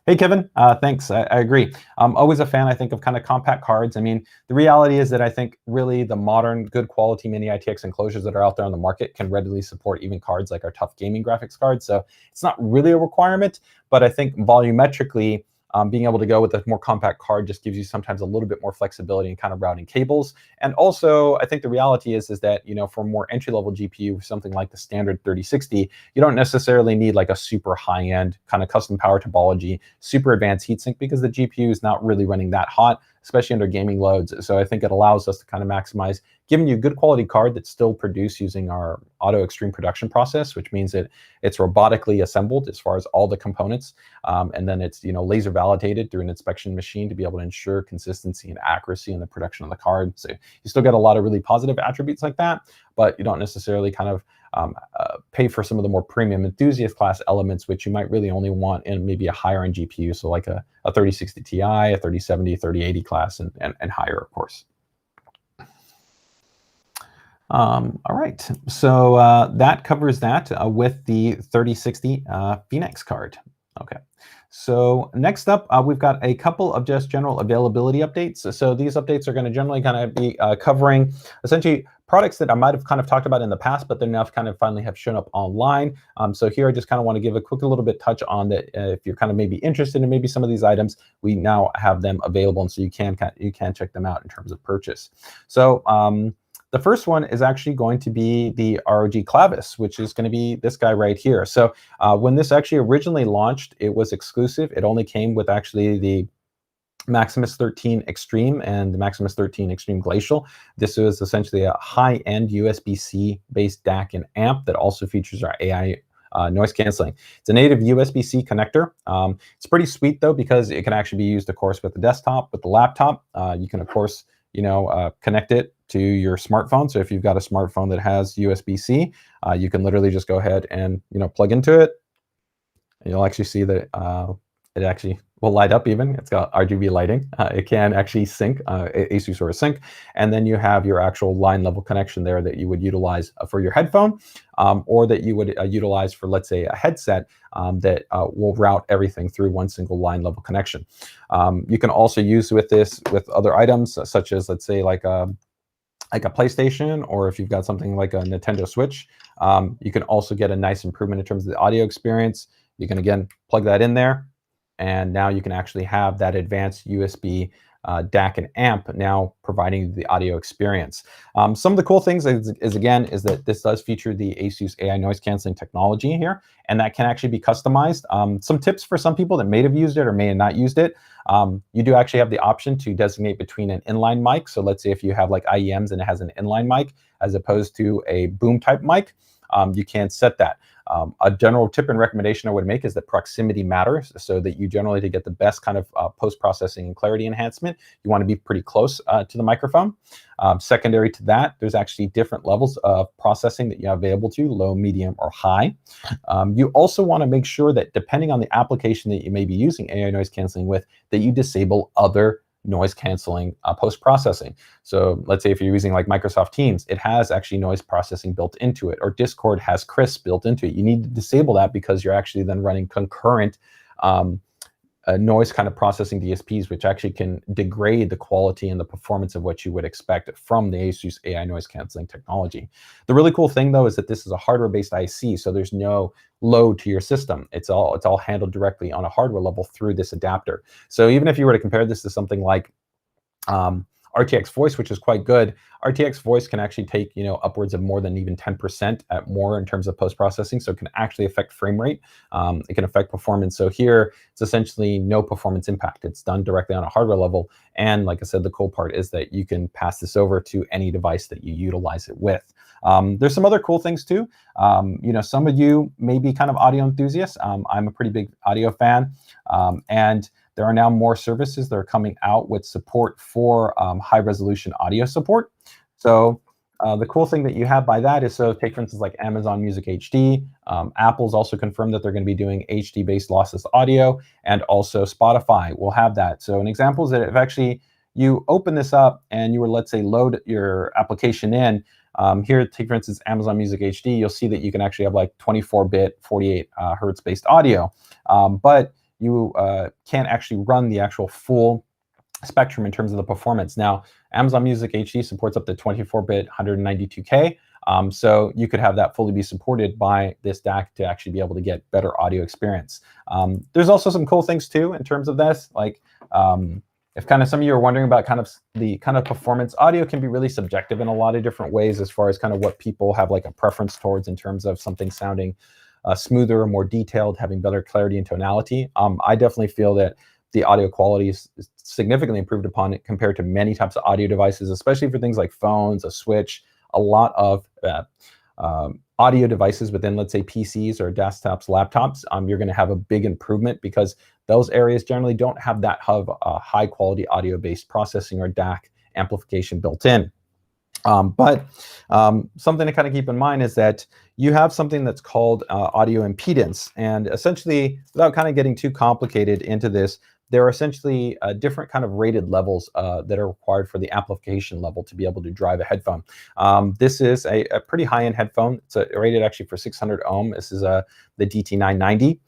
Hey, Kevin, thanks. I agree. I'm always a fan, I think, of kind of compact cards. I mean, the reality is that I think really the modern, good quality mini ITX enclosures that are out there on the market can readily support even cards like our tough gaming graphics cards. So it's not really a requirement, but I think volumetrically, being able to go with a more compact card just gives you sometimes a little bit more flexibility in kind of routing cables. And also, I think the reality is that, you know, for more entry-level GPU, something like the standard 3060, you don't necessarily need like a super high-end kind of custom power topology, super advanced heatsink, because the GPU is not really running that hot, especially under gaming loads. So I think it allows us to kind of maximize giving you a good quality card that's still produced using our auto extreme production process, which means that it's robotically assembled as far as all the components. And then it's, you know, laser validated through an inspection machine to be able to ensure consistency and accuracy in the production of the card. So you still get a lot of really positive attributes like that, but you don't necessarily kind of pay for some of the more premium enthusiast class elements, which you might really only want in maybe a higher end GPU. So like a 3060 Ti, a 3070, 3080 class and higher, of course. All right, so that covers that with the 3060 Phoenix card. Okay, so next up, we've got a couple of just general availability updates. So these updates are going to generally kind of be covering essentially products that I might have kind of talked about in the past, but they're now kind of finally have shown up online. So here I just kind of want to give a quick little bit touch on that. If you're kind of maybe interested in maybe some of these items, we now have them available, and so you can check them out in terms of purchase. So the first one is actually going to be the ROG Clavis, which is going to be this guy right here. So when this actually originally launched, it was exclusive. It only came with actually the Maximus 13 Extreme and the Maximus 13 Extreme Glacial. This is essentially a high-end USB-C based DAC and amp that also features our AI noise canceling. It's a native USB-C connector. It's pretty sweet though, because it can actually be used, of course, with the desktop, with the laptop. You can, of course, you know, connect it to your smartphone. So if you've got a smartphone that has USB-C, you can literally just go ahead and, you know, plug into it. And you'll actually see that it actually will light up even. It's got RGB lighting. It can actually sync, ASUS or sync. And then you have your actual line level connection there that you would utilize for your headphone, or that you would utilize for, let's say, a headset that will route everything through one single line level connection. You can also use with this with other items, such as, let's say, like a PlayStation, or if you've got something like a Nintendo Switch. You can also get a nice improvement in terms of the audio experience. You can, again, plug that in there, and now you can actually have that advanced USB DAC and amp now providing the audio experience. Some of the cool things is that this does feature the ASUS AI noise canceling technology here, and that can actually be customized. Some tips for some people that may have used it or may have not used it. You do actually have the option to designate between an inline mic. So let's say if you have like IEMs and it has an inline mic as opposed to a boom type mic, you can set that. A general tip and recommendation I would make is that proximity matters, so that you generally, to get the best kind of post-processing and clarity enhancement, you want to be pretty close to the microphone. Secondary to that, there's actually different levels of processing that you have available to you, low, medium, or high. You also want to make sure that depending on the application that you may be using AI noise canceling with, that you disable other noise canceling post-processing. So let's say if you're using like Microsoft Teams, it has actually noise processing built into it, or Discord has Crisp built into it. You need to disable that because you're actually then running concurrent noise kind of processing DSPs, which actually can degrade the quality and the performance of what you would expect from the ASUS AI noise canceling technology. The really cool thing though is that this is a hardware-based IC, so there's no load to your system. It's all handled directly on a hardware level through this adapter. So even if you were to compare this to something like RTX Voice, which is quite good, RTX Voice can actually take, you know, upwards of more than even 10% at more in terms of post-processing, so it can actually affect frame rate. It can affect performance. So here, it's essentially no performance impact. It's done directly on a hardware level. And like I said, the cool part is that you can pass this over to any device that you utilize it with. There's some other cool things too. You know, some of you may be kind of audio enthusiasts. I'm a pretty big audio fan. And there are now more services that are coming out with support for high resolution audio support. So the cool thing that you have by that is, so take for instance like Amazon Music HD, Apple's also confirmed that they're going to be doing HD based lossless audio, and also Spotify will have that. So an example is that if actually you open this up and you were, let's say, load your application in, here, take for instance Amazon Music HD, you'll see that you can actually have like 24-bit, 48 hertz based audio, but you can't actually run the actual full spectrum in terms of the performance. Now, Amazon Music HD supports up to 24-bit, 192K, so you could have that fully be supported by this DAC to actually be able to get better audio experience. There's also some cool things too in terms of this, like if kind of some of you are wondering about kind of the kind of performance, audio can be really subjective in a lot of different ways as far as kind of what people have like a preference towards in terms of something sounding smoother or more detailed, having better clarity and tonality. I definitely feel that the audio quality is significantly improved upon it compared to many types of audio devices, especially for things like phones, a Switch, a lot of audio devices within, let's say, PCs or desktops, laptops. You're going to have a big improvement because those areas generally don't have that high quality audio-based processing or DAC amplification built in. But something to kind of keep in mind is that you have something that's called audio impedance. And essentially, without kind of getting too complicated into this, there are essentially different kind of rated levels that are required for the amplification level to be able to drive a headphone. This is a pretty high-end headphone. It's rated actually for 600 ohm. This is the DT990.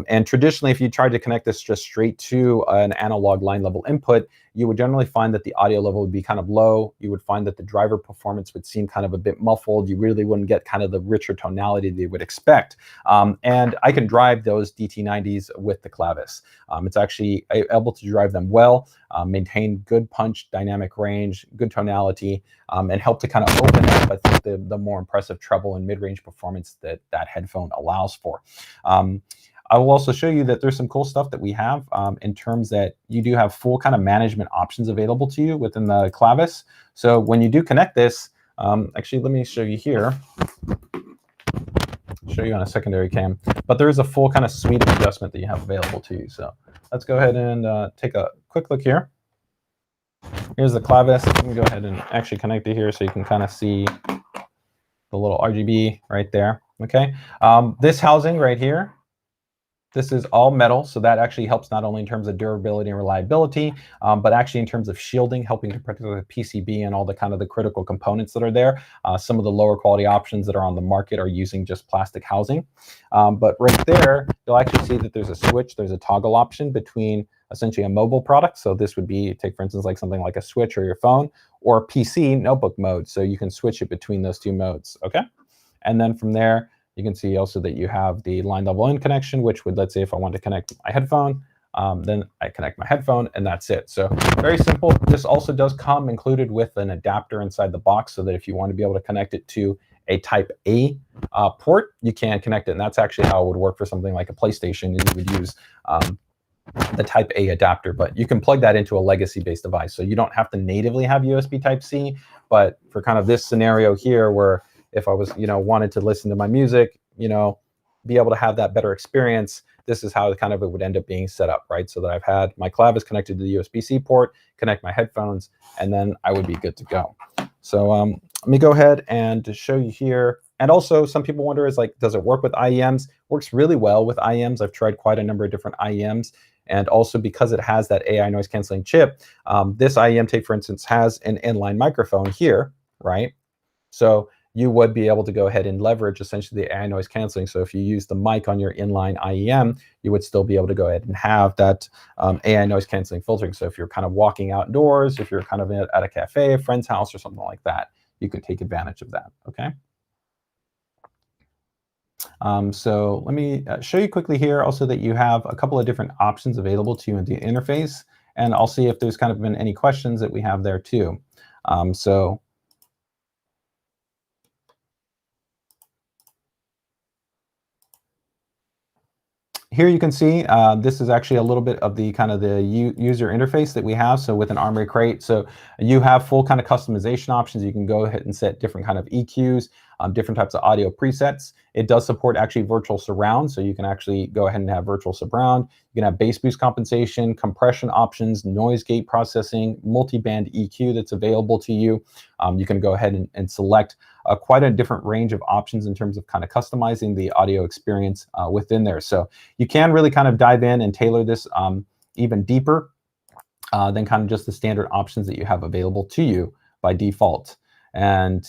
And traditionally, if you tried to connect this just straight to an analog line level input, you would generally find that the audio level would be kind of low. You would find that the driver performance would seem kind of a bit muffled. You really wouldn't get kind of the richer tonality that you would expect. And I can drive those DT90s with the Clavis. It's actually able to drive them well, maintain good punch, dynamic range, good tonality, and help to kind of open up, I think, the more impressive treble and mid-range performance that that headphone allows for. I will also show you that there's some cool stuff that we have in terms that you do have full kind of management options available to you within the Clavis. So when you do connect this, actually, let me show you here. Show you on a secondary cam, but there is a full kind of suite of adjustment that you have available to you. So let's go ahead and take a quick look here. Here's the Clavis. You can go ahead and actually connect it here so you can kind of see the little RGB right there. Okay, this housing right here, this is all metal, so that actually helps not only in terms of durability and reliability, but actually in terms of shielding, helping to protect the PCB and all the kind of the critical components that are there. Some of the lower quality options that are on the market are using just plastic housing. But right there, you'll actually see that there's a switch, there's a toggle option between essentially a mobile product. So this would be, take for instance, like something like a Switch or your phone, or PC notebook mode. So you can switch it between those two modes, okay? And then from there, you can see also that you have the line level in connection, which would, let's say if I want to connect my headphone, then I connect my headphone and that's it. So very simple. This also does come included with an adapter inside the box so that if you want to be able to connect it to a type A port, you can connect it. And that's actually how it would work for something like a PlayStation. You would use the type A adapter, but you can plug that into a legacy based device. So you don't have to natively have USB type C, but for kind of this scenario here where if I was, wanted to listen to my music, be able to have that better experience, this is how kind of it would end up being set up, right? So that I've had my Clavis connected to the USB-C port, connect my headphones, and then I would be good to go. So let me go ahead and show you here. And also some people wonder is like, does it work with IEMs? Works really well with IEMs. I've tried quite a number of different IEMs. And also because it has that AI noise canceling chip, this IEM, take for instance, has an inline microphone here, right? So you would be able to go ahead and leverage essentially the AI noise canceling. So if you use the mic on your inline IEM, you would still be able to go ahead and have that AI noise canceling filtering. So if you're kind of walking outdoors, if you're kind of at a cafe, a friend's house or something like that, you can take advantage of that, okay? So let me show you quickly here also that you have a couple of different options available to you in the interface, and I'll see if there's kind of been any questions that we have there too. So here you can see this is actually a little bit of the kind of the user interface that we have. So with an Armoury Crate, so you have full kind of customization options. You can go ahead and set different kind of EQs, different types of audio presets. It does support actually virtual surround, so you can actually go ahead and have virtual surround. You can have bass boost compensation, compression options, noise gate processing, multi-band EQ that's available to you. You can go ahead and select quite a different range of options in terms of kind of customizing the audio experience within there. So you can really kind of dive in and tailor this even deeper than kind of just the standard options that you have available to you by default. And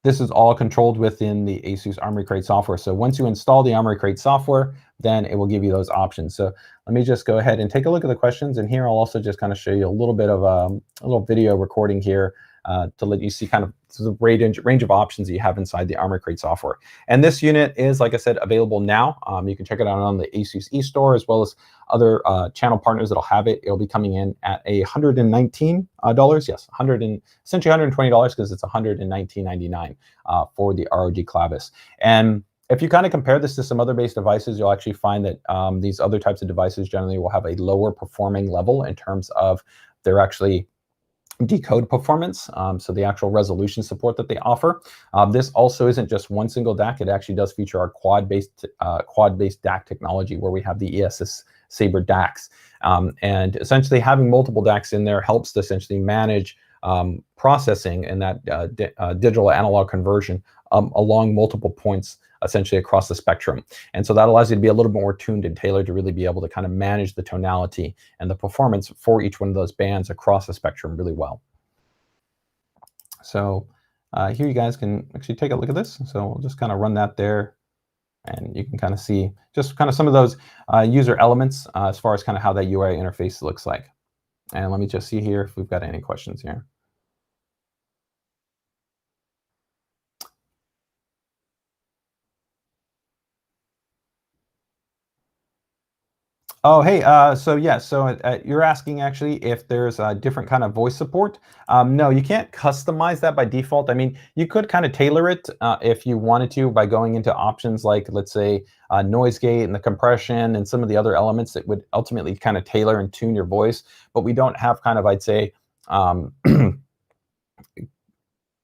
this is all controlled within the ASUS Armoury Crate software. So once you install the Armoury Crate software, then it will give you those options. So let me just go ahead and take a look at the questions. And here I'll also just kind of show you a little bit of a little video recording here to let you see kind of the range of options that you have inside the Armoury Crate software. And this unit is, like I said, available now. You can check it out on the ASUS eStore, as well as other channel partners that'll have it. It'll be coming in at $119. Yes, essentially $120 because it's $119.99 for the ROG Clavis. And if you kind of compare this to some other base devices, you'll actually find that these other types of devices generally will have a lower performing level in terms of their actually decode performance, so the actual resolution support that they offer. This also isn't just one single DAC. It actually does feature our quad-based DAC technology, where we have the ASUS Sabre DACs. And essentially having multiple DACs in there helps to essentially manage processing and that digital analog conversion along multiple points essentially across the spectrum. And so that allows you to be a little bit more tuned and tailored to really be able to kind of manage the tonality and the performance for each one of those bands across the spectrum really well. So here you guys can actually take a look at this. So we'll just kind of run that there, and you can kind of see just kind of some of those user elements as far as kind of how that UI interface looks like. And let me just see here if we've got any questions here. Oh, hey, so yeah, so you're asking actually if there's a different kind of voice support. No, you can't customize that by default. I mean, you could kind of tailor it if you wanted to by going into options like, let's say, noise gate and the compression and some of the other elements that would ultimately kind of tailor and tune your voice. But we don't have kind of, I'd say, kind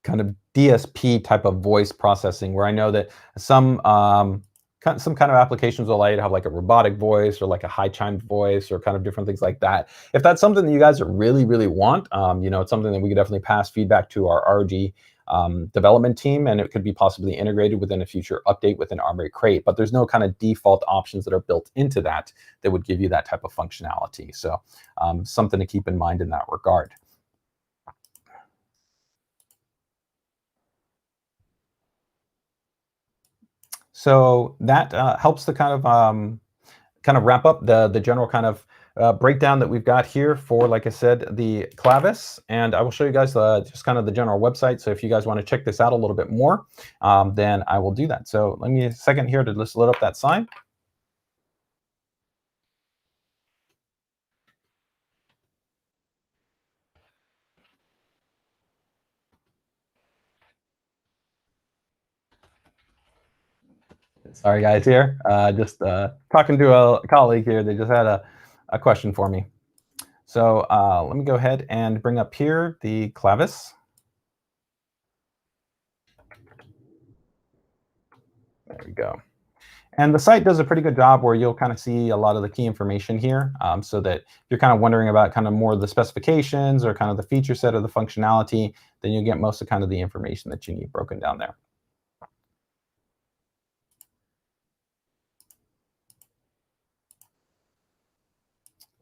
of DSP type of voice processing, where I know that some kind of applications will allow you to have like a robotic voice or like a high chimed voice or kind of different things like that. If that's something that you guys really, really want, you know, it's something that we could definitely pass feedback to our ROG development team, and it could be possibly integrated within a future update within Armoury Crate. But there's no kind of default options that are built into that would give you that type of functionality. So something to keep in mind in that regard. So that helps to kind of wrap up the general kind of breakdown that we've got here for, like I said, the Clavis. And I will show you guys just kind of the general website. So if you guys want to check this out a little bit more, then I will do that. So let me a second here to just load up that sign. Sorry, guys, here. Just talking to a colleague here. They just had a question for me. So let me go ahead and bring up here the Clavis. There we go. And the site does a pretty good job where you'll kind of see a lot of the key information here, so that if you're kind of wondering about kind of more of the specifications or kind of the feature set of the functionality, then you'll get most of kind of the information that you need broken down there.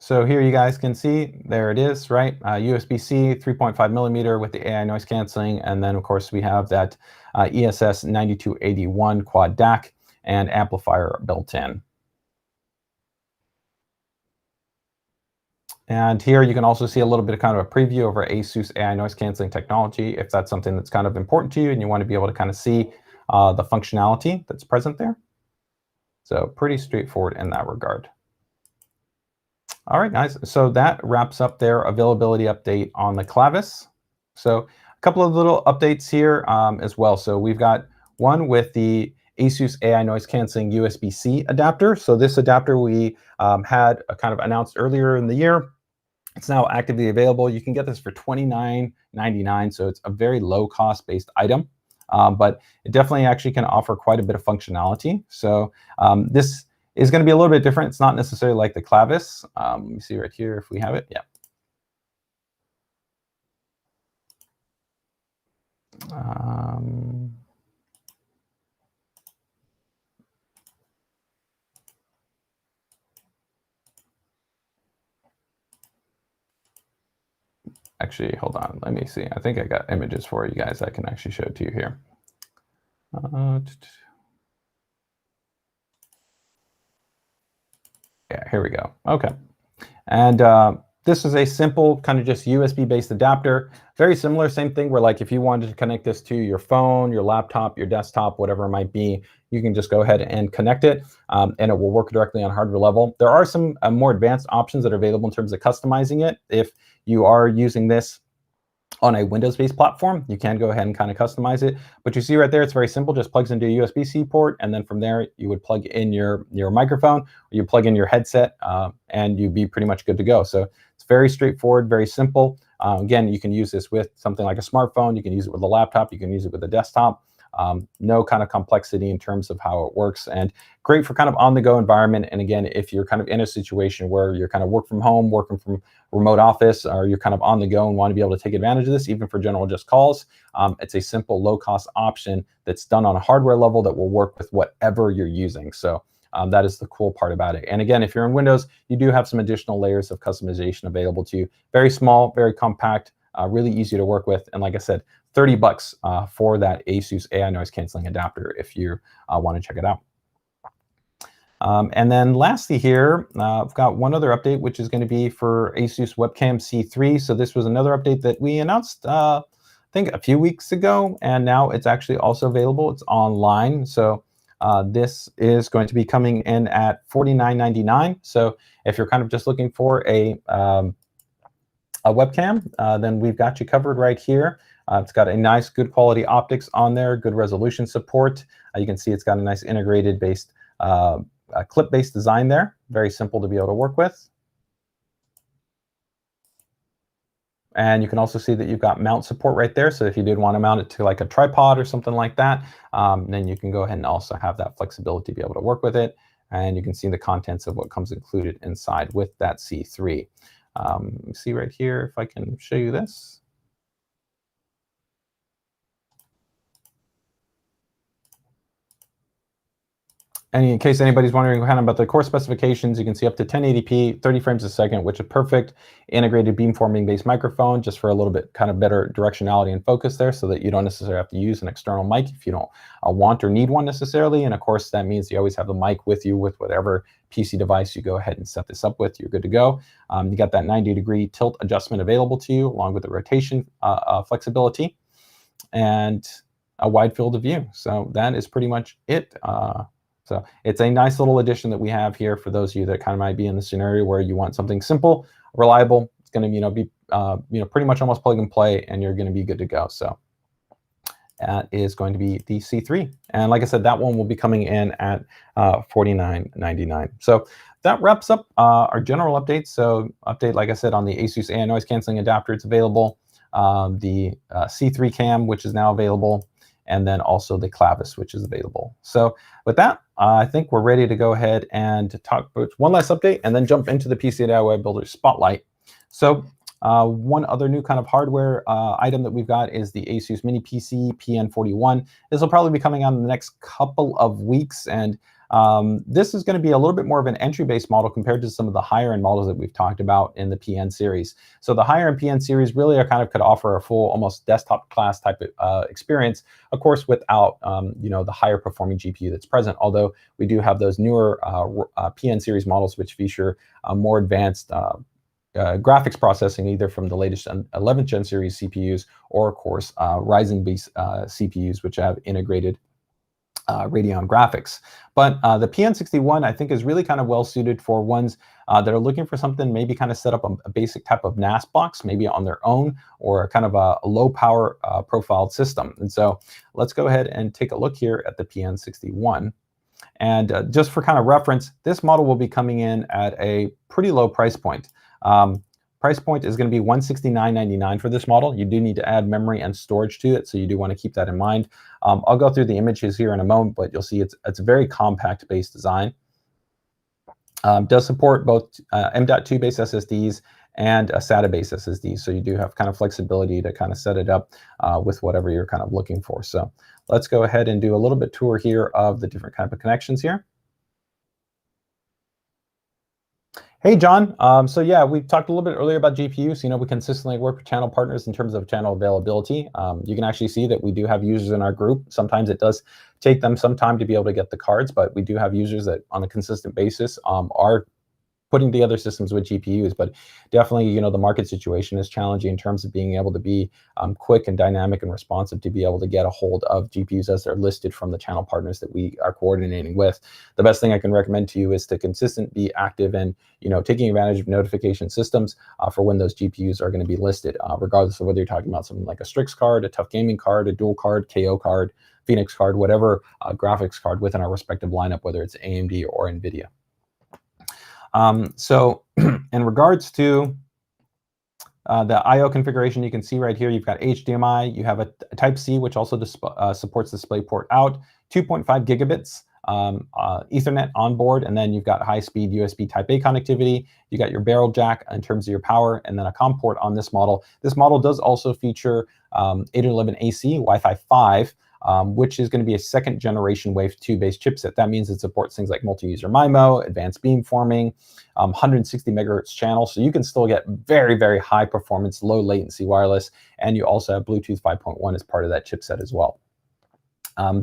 So here you guys can see, there it is, right? USB-C 3.5 millimeter with the AI noise canceling. And then of course we have that ESS 9281 quad DAC and amplifier built in. And here you can also see a little bit of kind of a preview of our ASUS AI noise canceling technology, if that's something that's kind of important to you and you want to be able to kind of see the functionality that's present there. So pretty straightforward in that regard. All right, guys, so that wraps up their availability update on the Clavis. So a couple of little updates here as well. So we've got one with the ASUS AiNoise Canceling USB-C adapter. So this adapter we had kind of announced earlier in the year. It's now actively available. You can get this for $29.99, so it's a very low cost based item, but it definitely actually can offer quite a bit of functionality. So this is going to be a little bit different. It's not necessarily like the Clavis. Let me see right here if we have it. Yeah. Actually, hold on. Let me see. I think I got images for you guys. I can actually show it to you here. Yeah, here we go. Okay. And this is a simple kind of just USB-based adapter. Very similar, same thing where like if you wanted to connect this to your phone, your laptop, your desktop, whatever it might be, you can just go ahead and connect it and it will work directly on hardware level. There are some more advanced options that are available in terms of customizing it. If you are using this on a Windows-based platform, you can go ahead and kind of customize it. But you see right there, it's very simple, just plugs into a USB-C port, and then from there, you would plug in your microphone, or you plug in your headset, and you'd be pretty much good to go. So it's very straightforward, very simple. Again, you can use this with something like a smartphone, you can use it with a laptop, you can use it with a desktop. No kind of complexity in terms of how it works, and great for kind of on-the-go environment. And again, if you're kind of in a situation where you're kind of work from home, working from remote office, or you're kind of on the go and want to be able to take advantage of this, even for general just calls, it's a simple low-cost option that's done on a hardware level that will work with whatever you're using. So that is the cool part about it. And again, if you're in Windows, you do have some additional layers of customization available to you. Very small, very compact, really easy to work with. And like I said, $30 for that ASUS AiNoise Canceling adapter if you want to check it out. And then lastly here, I've got one other update, which is going to be for ASUS Webcam C3. So this was another update that we announced, I think a few weeks ago, and now it's actually also available. It's online. So this is going to be coming in at $49.99. So if you're kind of just looking for a webcam, then we've got you covered right here. It's got a nice, good quality optics on there, good resolution support. You can see it's got a nice integrated based clip-based design there. Very simple to be able to work with. And you can also see that you've got mount support right there. So if you did want to mount it to like a tripod or something like that, then you can go ahead and also have that flexibility to be able to work with it. And you can see the contents of what comes included inside with that C3. Let me see right here if I can show you this. And in case anybody's wondering kind of about the core specifications, you can see up to 1080p, 30 frames a second, which is perfect. Integrated beamforming based microphone, just for a little bit kind of better directionality and focus there, so that you don't necessarily have to use an external mic if you don't want or need one necessarily. And of course, that means you always have the mic with you with whatever PC device you go ahead and set this up with. You're good to go. You got that 90-degree tilt adjustment available to you, along with the rotation flexibility and a wide field of view. So that is pretty much it. So it's a nice little addition that we have here for those of you that kind of might be in the scenario where you want something simple, reliable. It's going to be pretty much almost plug and play, and you're going to be good to go. So that is going to be the C3, and like I said, that one will be coming in at $49.99. So that wraps up our general updates. So update, like I said, on the ASUS AiNoise Canceling adapter, it's available. The C3 cam, which is now available, and then also the Clavis, which is available. So with that, I think we're ready to go ahead and talk about one last update and then jump into the PCDIY Builder Spotlight. So one other new kind of hardware item that we've got is the ASUS MiniPC PN41. This will probably be coming out in the next couple of weeks, and this is going to be a little bit more of an entry-based model compared to some of the higher-end models that we've talked about in the PN series. So the higher-end PN series really are kind of could offer a full, almost desktop class type of experience, of course, without the higher performing GPU that's present. Although we do have those newer PN series models which feature more advanced graphics processing, either from the latest 11th gen series CPUs or, of course, Ryzen-based CPUs, which have integrated Radeon graphics. But the PN41, I think, is really kind of well suited for ones that are looking for something, maybe kind of set up a basic type of NAS box, maybe on their own, or kind of a low power profiled system. And so let's go ahead and take a look here at the PN61. And just for kind of reference, this model will be coming in at a pretty low price point. Price point is going to be $169.99 for this model. You do need to add memory and storage to it, so you do want to keep that in mind. I'll go through the images here in a moment, but you'll see it's a very compact base design. Does support both M.2 based SSDs and SATA based SSDs, so you do have kind of flexibility to kind of set it up with whatever you're kind of looking for. So let's go ahead and do a little bit tour here of the different kind of connections here. Hey, John. So yeah, we talked a little bit earlier about GPUs. You know, we consistently work with channel partners in terms of channel availability. You can actually see that we do have users in our group. Sometimes it does take them some time to be able to get the cards, but we do have users that on a consistent basis are putting together systems with GPUs. But definitely, you know, the market situation is challenging in terms of being able to be quick and dynamic and responsive to be able to get a hold of GPUs as they're listed from the channel partners that we are coordinating with. The best thing I can recommend to you is to consistently be active and, you know, taking advantage of notification systems for when those GPUs are going to be listed, regardless of whether you're talking about something like a Strix card, a Tough Gaming card, a dual card, KO card, Phoenix card, whatever graphics card within our respective lineup, whether it's AMD or NVIDIA. So in regards to the I/O configuration, you can see right here, you've got HDMI, you have a Type-C, which also supports DisplayPort out, 2.5 gigabits Ethernet on board, and then you've got high-speed USB Type-A connectivity. You got your barrel jack in terms of your power, and then a COM port on this model. This model does also feature 802.11ac Wi-Fi 5, which is going to be a second generation Wave 2 based chipset. That means it supports things like multi-user MIMO, advanced beamforming, 160 megahertz channel. So you can still get very, very high performance, low latency wireless. And you also have Bluetooth 5.1 as part of that chipset as well.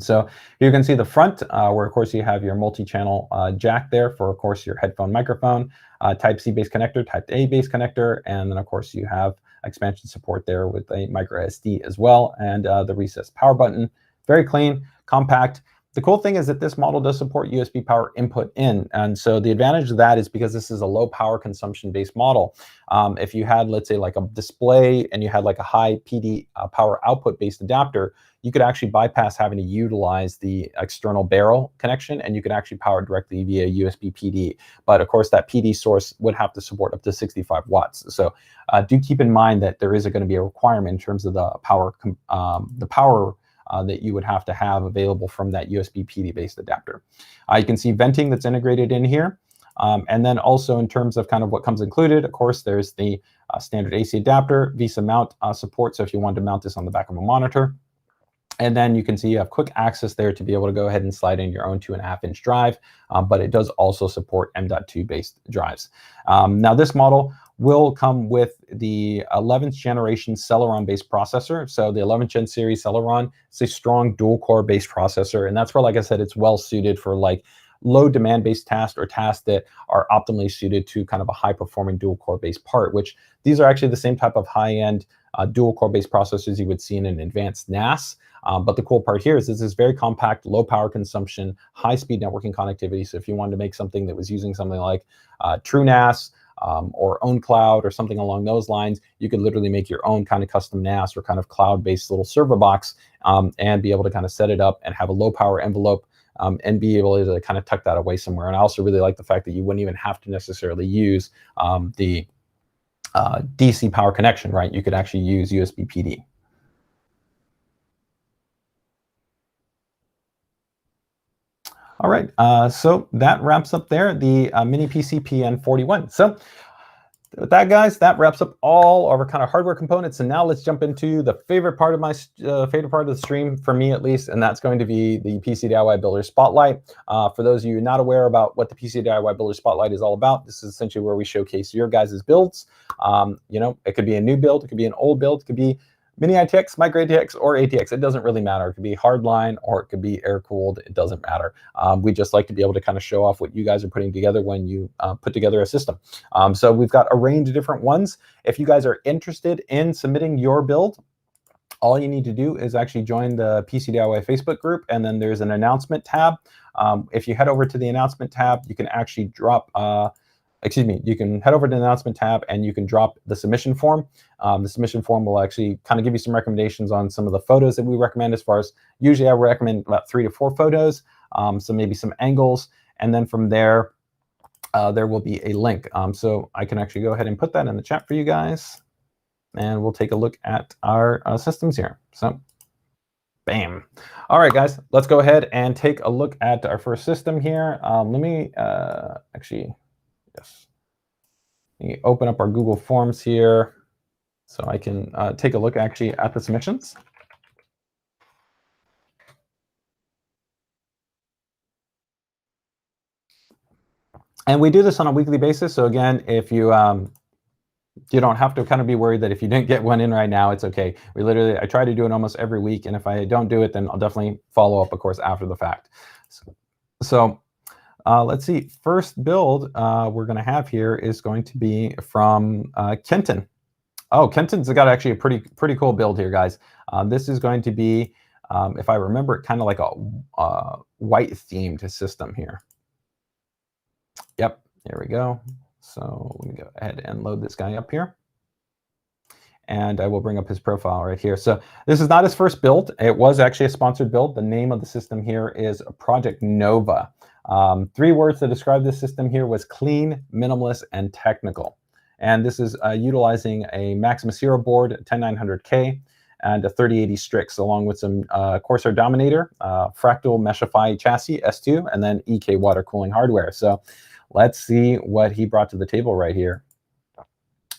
So you can see the front where, of course, you have your multi-channel jack there for, of course, your headphone microphone, Type-C based connector, Type-A based connector, and then, of course, you have expansion support there with a micro SD as well, and the recessed power button. Very clean, compact. The cool thing is that this model does support USB power input in, and so the advantage of that is because this is a low power consumption based model. If you had, let's say, like a display and you had like a high PD power output based adapter, you could actually bypass having to utilize the external barrel connection, and you could actually power directly via USB PD. But of course, that PD source would have to support up to 65 watts. So do keep in mind that there is going to be a requirement in terms of the power that you would have to have available from that USB PD based adapter. You can see venting that's integrated in here. And then also in terms of kind of what comes included, of course, there's the standard AC adapter, VESA mount support. So if you wanted to mount this on the back of a monitor. And then you can see you have quick access there to be able to go ahead and slide in your own 2.5-inch drive, but it does also support M.2 based drives. Now this model will come with the 11th generation Celeron based processor. So the 11th gen series Celeron is a strong dual core based processor. And that's where, like I said, it's well suited for like low demand based tasks or tasks that are optimally suited to kind of a high performing dual core based part, which these are actually the same type of high end dual core based processors you would see in an advanced NAS. But the cool part here is this is very compact, low power consumption, high speed networking connectivity. So if you wanted to make something that was using something like TrueNAS or OwnCloud or something along those lines, you could literally make your own kind of custom NAS or kind of cloud-based little server box and be able to kind of set it up and have a low power envelope and be able to kind of tuck that away somewhere. And I also really like the fact that you wouldn't even have to necessarily use the DC power connection, right? You could actually use USB PD. All right, so that wraps up there the MiniPC PN41. So with that, guys, that wraps up all of our kind of hardware components. And now let's jump into the favorite part of my favorite part of the stream, for me at least, and that's going to be the PCDIY Builder Spotlight. For those of you not aware about what the PCDIY Builder Spotlight is all about, this is essentially where we showcase your guys' builds. You know, it could be a new build, it could be an old build, it could be Mini ITX, Micro ATX, or ATX. It doesn't really matter. It could be hardline or it could be air-cooled. It doesn't matter. We just like to be able to kind of show off what you guys are putting together when you put together a system. So we've got a range of different ones. If you guys are interested in submitting your build, all you need to do is actually join the PCDIY Facebook group, and then there's an announcement tab. If you head over to the announcement tab, you can actually drop, you can head over to the announcement tab and you can drop the submission form. The submission form will actually kind of give you some recommendations on some of the photos that we recommend. As far as, usually I recommend about 3 to 4 photos, so maybe some angles, and then from there, there will be a link. So I can actually go ahead and put that in the chat for you guys. And we'll take a look at our systems here. So, bam. All right, guys, let's go ahead and take a look at our first system here. Let me open up our Google Forms here so I can take a look actually at the submissions. And we do this on a weekly basis. So again, if you you don't have to kind of be worried that if you didn't get one in right now, it's okay. I try to do it almost every week, and if I don't do it, then I'll definitely follow up, of course, after the fact. So let's see. First build we're going to have here is going to be from Kenton. Oh, Kenton's got actually a pretty cool build here, guys. This is going to be, if I remember it, kind of like a white themed system here. Yep, there we go. So let me go ahead and load this guy up here. And I will bring up his profile right here. So this is not his first build. It was actually a sponsored build. The name of the system here is Project Nova. 3 words to describe this system here was clean, minimalist, and technical. And this is utilizing a Maximus Hero board, 10900K, and a 3080 Strix, along with some Corsair Dominator, Fractal Meshify chassis, S2, and then EK water cooling hardware. So let's see what he brought to the table right here.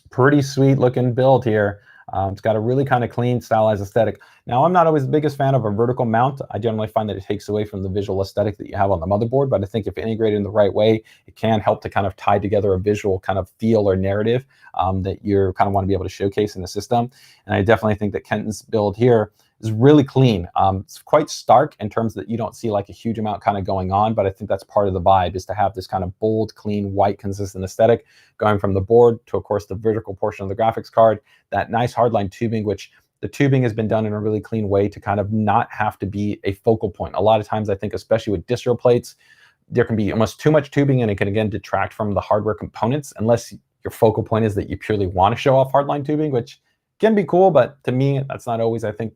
Pretty sweet looking build here. It's got a really kind of clean, stylized aesthetic. Now, I'm not always the biggest fan of a vertical mount. I generally find that it takes away from the visual aesthetic that you have on the motherboard, but I think if integrated in the right way, it can help to kind of tie together a visual kind of feel or narrative that you kind of want to be able to showcase in the system. And I definitely think that Kenton's build here is really clean. It's quite stark in terms that you don't see like a huge amount kind of going on, but I think that's part of the vibe, is to have this kind of bold, clean, white, consistent aesthetic going from the board to, of course, the vertical portion of the graphics card, that nice hardline tubing, which the tubing has been done in a really clean way to kind of not have to be a focal point. A lot of times I think, especially with distro plates, there can be almost too much tubing and it can, again, detract from the hardware components, unless your focal point is that you purely want to show off hardline tubing, which can be cool, but to me, that's not always, I think,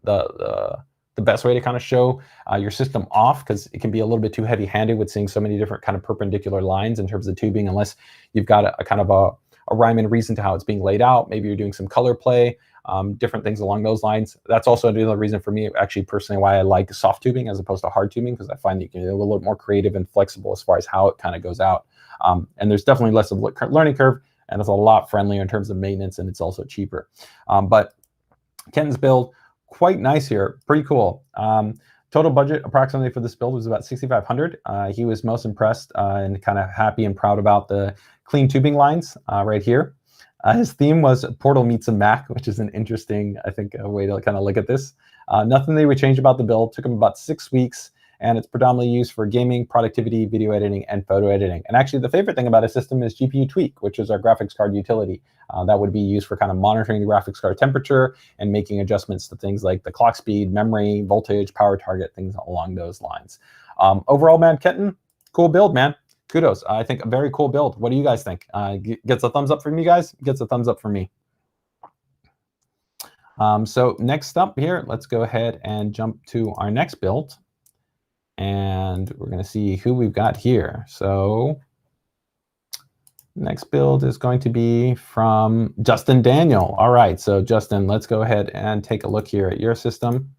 the best way to kind of show your system off, because it can be a little bit too heavy-handed with seeing so many different kind of perpendicular lines in terms of tubing, unless you've got a kind of a rhyme and reason to how it's being laid out. Maybe you're doing some color play, different things along those lines. That's also another reason for me, actually, personally, why I like soft tubing as opposed to hard tubing, because I find that you can be a little more creative and flexible as far as how it kind of goes out. And there's definitely less of a learning curve, and it's a lot friendlier in terms of maintenance, and it's also cheaper. But Kenton's build, quite nice here, pretty cool. Total budget approximately for this build was about $6,500. He was most impressed and kind of happy and proud about the clean tubing lines right here. His theme was Portal meets a Mac, which is an interesting, I think, way to kind of look at this. Nothing they would change about the build. Took him about 6 weeks, and it's predominantly used for gaming, productivity, video editing, and photo editing. And actually, the favorite thing about his system is GPU Tweak, which is our graphics card utility. That would be used for kind of monitoring the graphics card temperature and making adjustments to things like the clock speed, memory, voltage, power target, things along those lines. Overall, man, Kenton, cool build, man. Kudos. I think a very cool build. What do you guys think? Gets a thumbs up from you guys? Gets a thumbs up from me. So next up here, let's go ahead and jump to our next build. And we're going to see who we've got here. So next build is going to be from Justin Daniel. All right, so Justin, let's go ahead and take a look here at your system.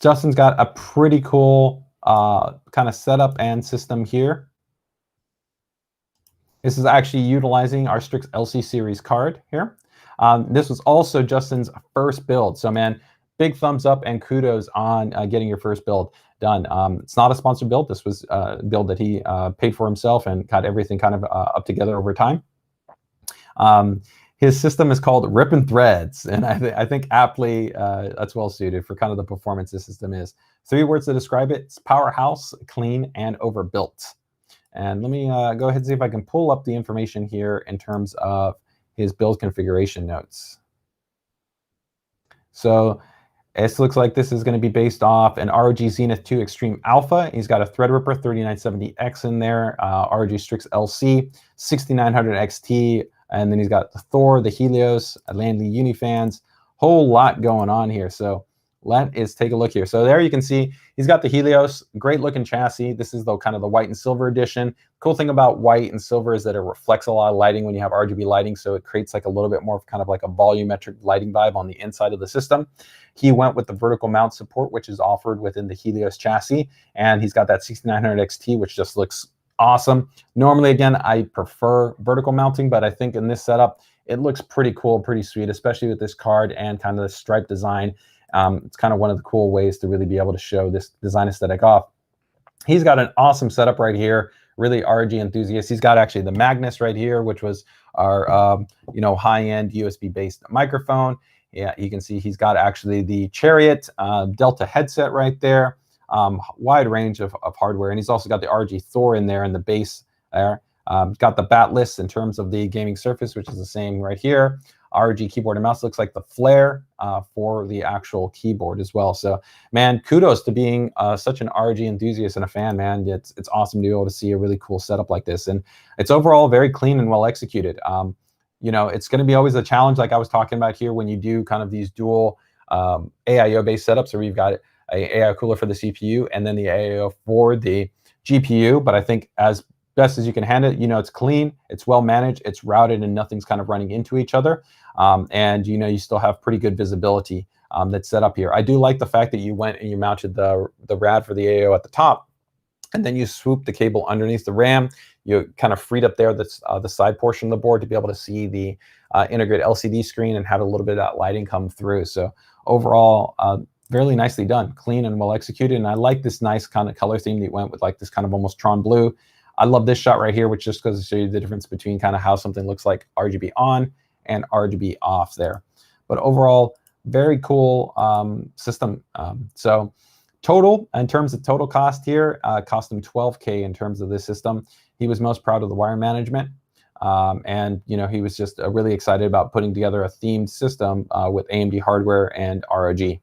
Justin's got a pretty cool kind of setup and system here. This is actually utilizing our Strix LC series card here. This was also Justin's first build. So man, big thumbs up and kudos on getting your first build done. It's not a sponsored build. This was a build that he paid for himself and got everything kind of up together over time. His system is called Rip and Threads, and I think aptly that's well suited for kind of the performance this system is. 3 words to describe it: it's powerhouse, clean, and overbuilt. And let me go ahead and see if I can pull up the information here in terms of his build configuration notes. So this looks like this is going to be based off an ROG Zenith 2 Extreme Alpha. He's got a Threadripper 3970X in there, ROG Strix LC, 6900 XT, and then he's got the Thor, the Helios, Langley Unifans, whole lot going on here. So let's take a look here. So there you can see he's got the Helios, great looking chassis. This is the kind of the white and silver edition. Cool thing about white and silver is that it reflects a lot of lighting when you have RGB lighting, so it creates like a little bit more of kind of like a volumetric lighting vibe on the inside of the system. He went with the vertical mount support, which is offered within the Helios chassis, and he's got that 6900 XT, which just looks awesome. Normally, again, I prefer vertical mounting, but I think in this setup, it looks pretty cool, pretty sweet, especially with this card and kind of the stripe design. It's kind of one of the cool ways to really be able to show this design aesthetic off. He's got an awesome setup right here, really ROG enthusiast. He's got actually the Magnus right here, which was our high-end USB-based microphone. Yeah, you can see he's got actually the Chariot Delta headset right there. Wide range of hardware, and he's also got the ROG Thor in there in the base there. Got the batless in terms of the gaming surface, which is the same right here. ROG keyboard and mouse looks like the flare for the actual keyboard as well. So, man, kudos to being such an ROG enthusiast and a fan, man. It's awesome to be able to see a really cool setup like this, and it's overall very clean and well executed. It's going to be always a challenge, like I was talking about here, when you do kind of these dual AIO-based setups, where you've got a AI cooler for the CPU and then the AIO for the GPU. But I think as best as you can handle it, it's clean, it's well managed, it's routed, and nothing's kind of running into each other. And you still have pretty good visibility that's set up here. I do like the fact that you went and you mounted the rad for the AIO at the top, and then you swoop the cable underneath the RAM. You kind of freed up there the side portion of the board to be able to see the integrated LCD screen and have a little bit of that lighting come through. So overall, really nicely done, clean and well executed. And I like this nice kind of color theme that went with, like this kind of almost Tron blue. I love this shot right here, which just goes to show you the difference between kind of how something looks like RGB on and RGB off there. But overall, very cool system. So total, in terms of total cost here, cost him $12K in terms of this system. He was most proud of the wire management. And he was just really excited about putting together a themed system with AMD hardware and ROG.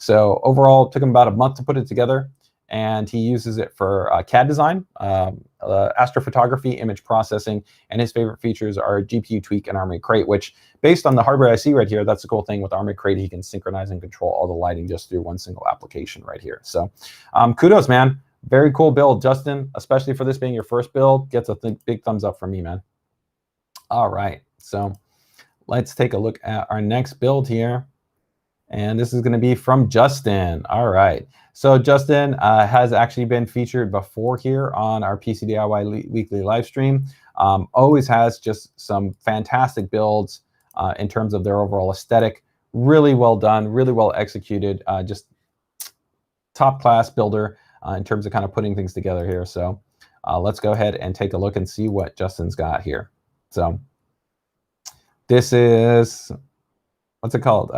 So overall, it took him about a month to put it together, and he uses it for CAD design, astrophotography, image processing, and his favorite features are GPU Tweak and Armoury Crate, which, based on the hardware I see right here, that's the cool thing with Armoury Crate. He can synchronize and control all the lighting just through one single application right here. So kudos, man. Very cool build, Justin, especially for this being your first build. Gets a big thumbs up from me, man. All right, so let's take a look at our next build here. And this is going to be from Justin. All right. So Justin has actually been featured before here on our PCDIY weekly live stream. Always has just some fantastic builds in terms of their overall aesthetic. Really well done, really well executed. Just top class builder in terms of kind of putting things together here. So let's go ahead and take a look and see what Justin's got here. So this is, what's it called?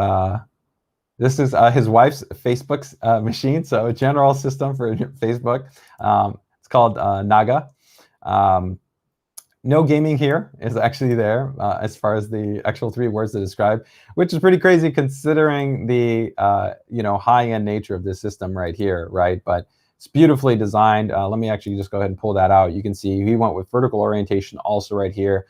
This is his wife's Facebook's machine, so a general system for Facebook. It's called Naga. No gaming here is actually there as far as the actual 3 words to describe, which is pretty crazy considering the high-end nature of this system right here, right? But it's beautifully designed. Let me actually just go ahead and pull that out. You can see he went with vertical orientation also right here.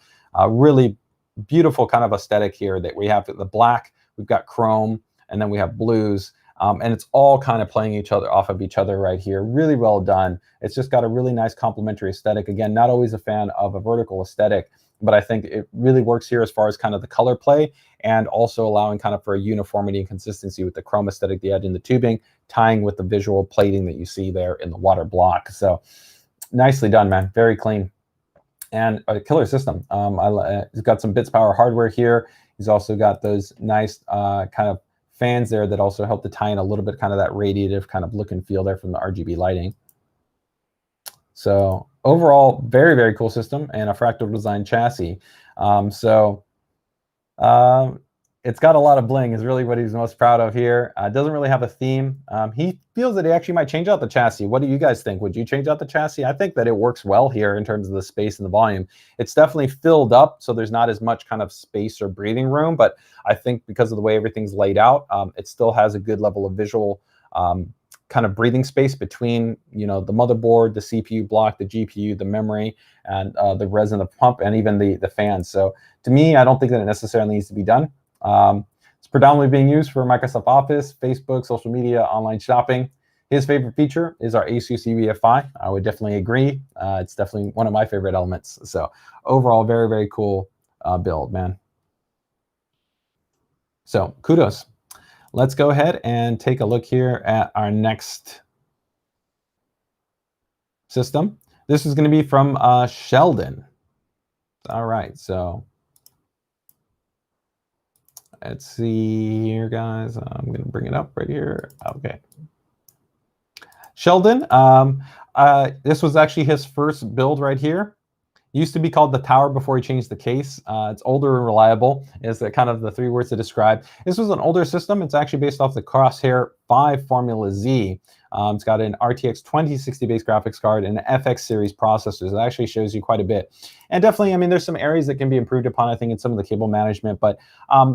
Really beautiful kind of aesthetic here that we have the black, we've got chrome, and then we have blues, and it's all kind of playing off of each other right here. Really well done. It's just got a really nice complementary aesthetic. Again, not always a fan of a vertical aesthetic, but I think it really works here as far as kind of the color play, and also allowing kind of for a uniformity and consistency with the chrome aesthetic they had in the tubing, tying with the visual plating that you see there in the water block. So nicely done, man. Very clean. And a killer system. He's got some bits power hardware here. He's also got those nice kind of fans there that also help to tie in a little bit kind of that radiative kind of look and feel there from the RGB lighting. So overall, very, very cool system and a fractal design chassis. it's got a lot of bling is really what he's most proud of here. Doesn't really have a theme. He feels that he actually might change out the chassis. What do you guys think? Would you change out the chassis? I think that it works well here in terms of the space and the volume. It's definitely filled up, so there's not as much kind of space or breathing room, but I think because of the way everything's laid out, it still has a good level of visual kind of breathing space between, you know, the motherboard, the CPU block, the GPU, the memory, and the resin, the pump, and even the fans. So to me, I don't think that it necessarily needs to be done. It's predominantly being used for Microsoft Office, Facebook, social media, online shopping. His favorite feature is our ASUS UEFI. I would definitely agree. It's definitely one of my favorite elements. So overall, very, very cool build, man. So kudos. Let's go ahead and take a look here at our next system. This is going to be from Sheldon. All right, so let's see here, guys. I'm going to bring it up right here. Okay. Sheldon, this was actually his first build right here. Used to be called the Tower before he changed the case. It's older and reliable is the kind of the three words to describe. This was an older system. It's actually based off the Crosshair 5 Formula Z. It's got an RTX 2060 base graphics card and an FX series processors. It actually shows you quite a bit. And definitely, I mean, there's some areas that can be improved upon, I think, in some of the cable management. But,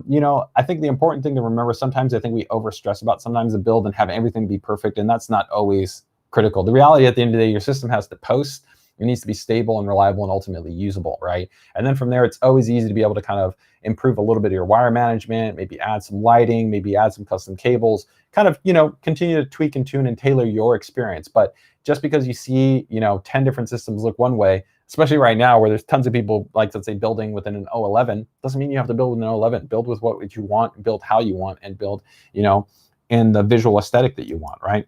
you know, I think the important thing to remember, sometimes I think we overstress about sometimes the build and have everything be perfect, and that's not always critical. The reality at the end of the day, your system has to post. It needs to be stable and reliable and ultimately usable, right? And then from there, it's always easy to be able to kind of improve a little bit of your wire management, maybe add some lighting, maybe add some custom cables, kind of, you know, continue to tweak and tune and tailor your experience. But just because you see, you know, 10 different systems look one way, especially right now where there's tons of people, like, let's say, building within an O11, doesn't mean you have to build with an O11. Build with what you want, build how you want, and build, you know, in the visual aesthetic that you want, right?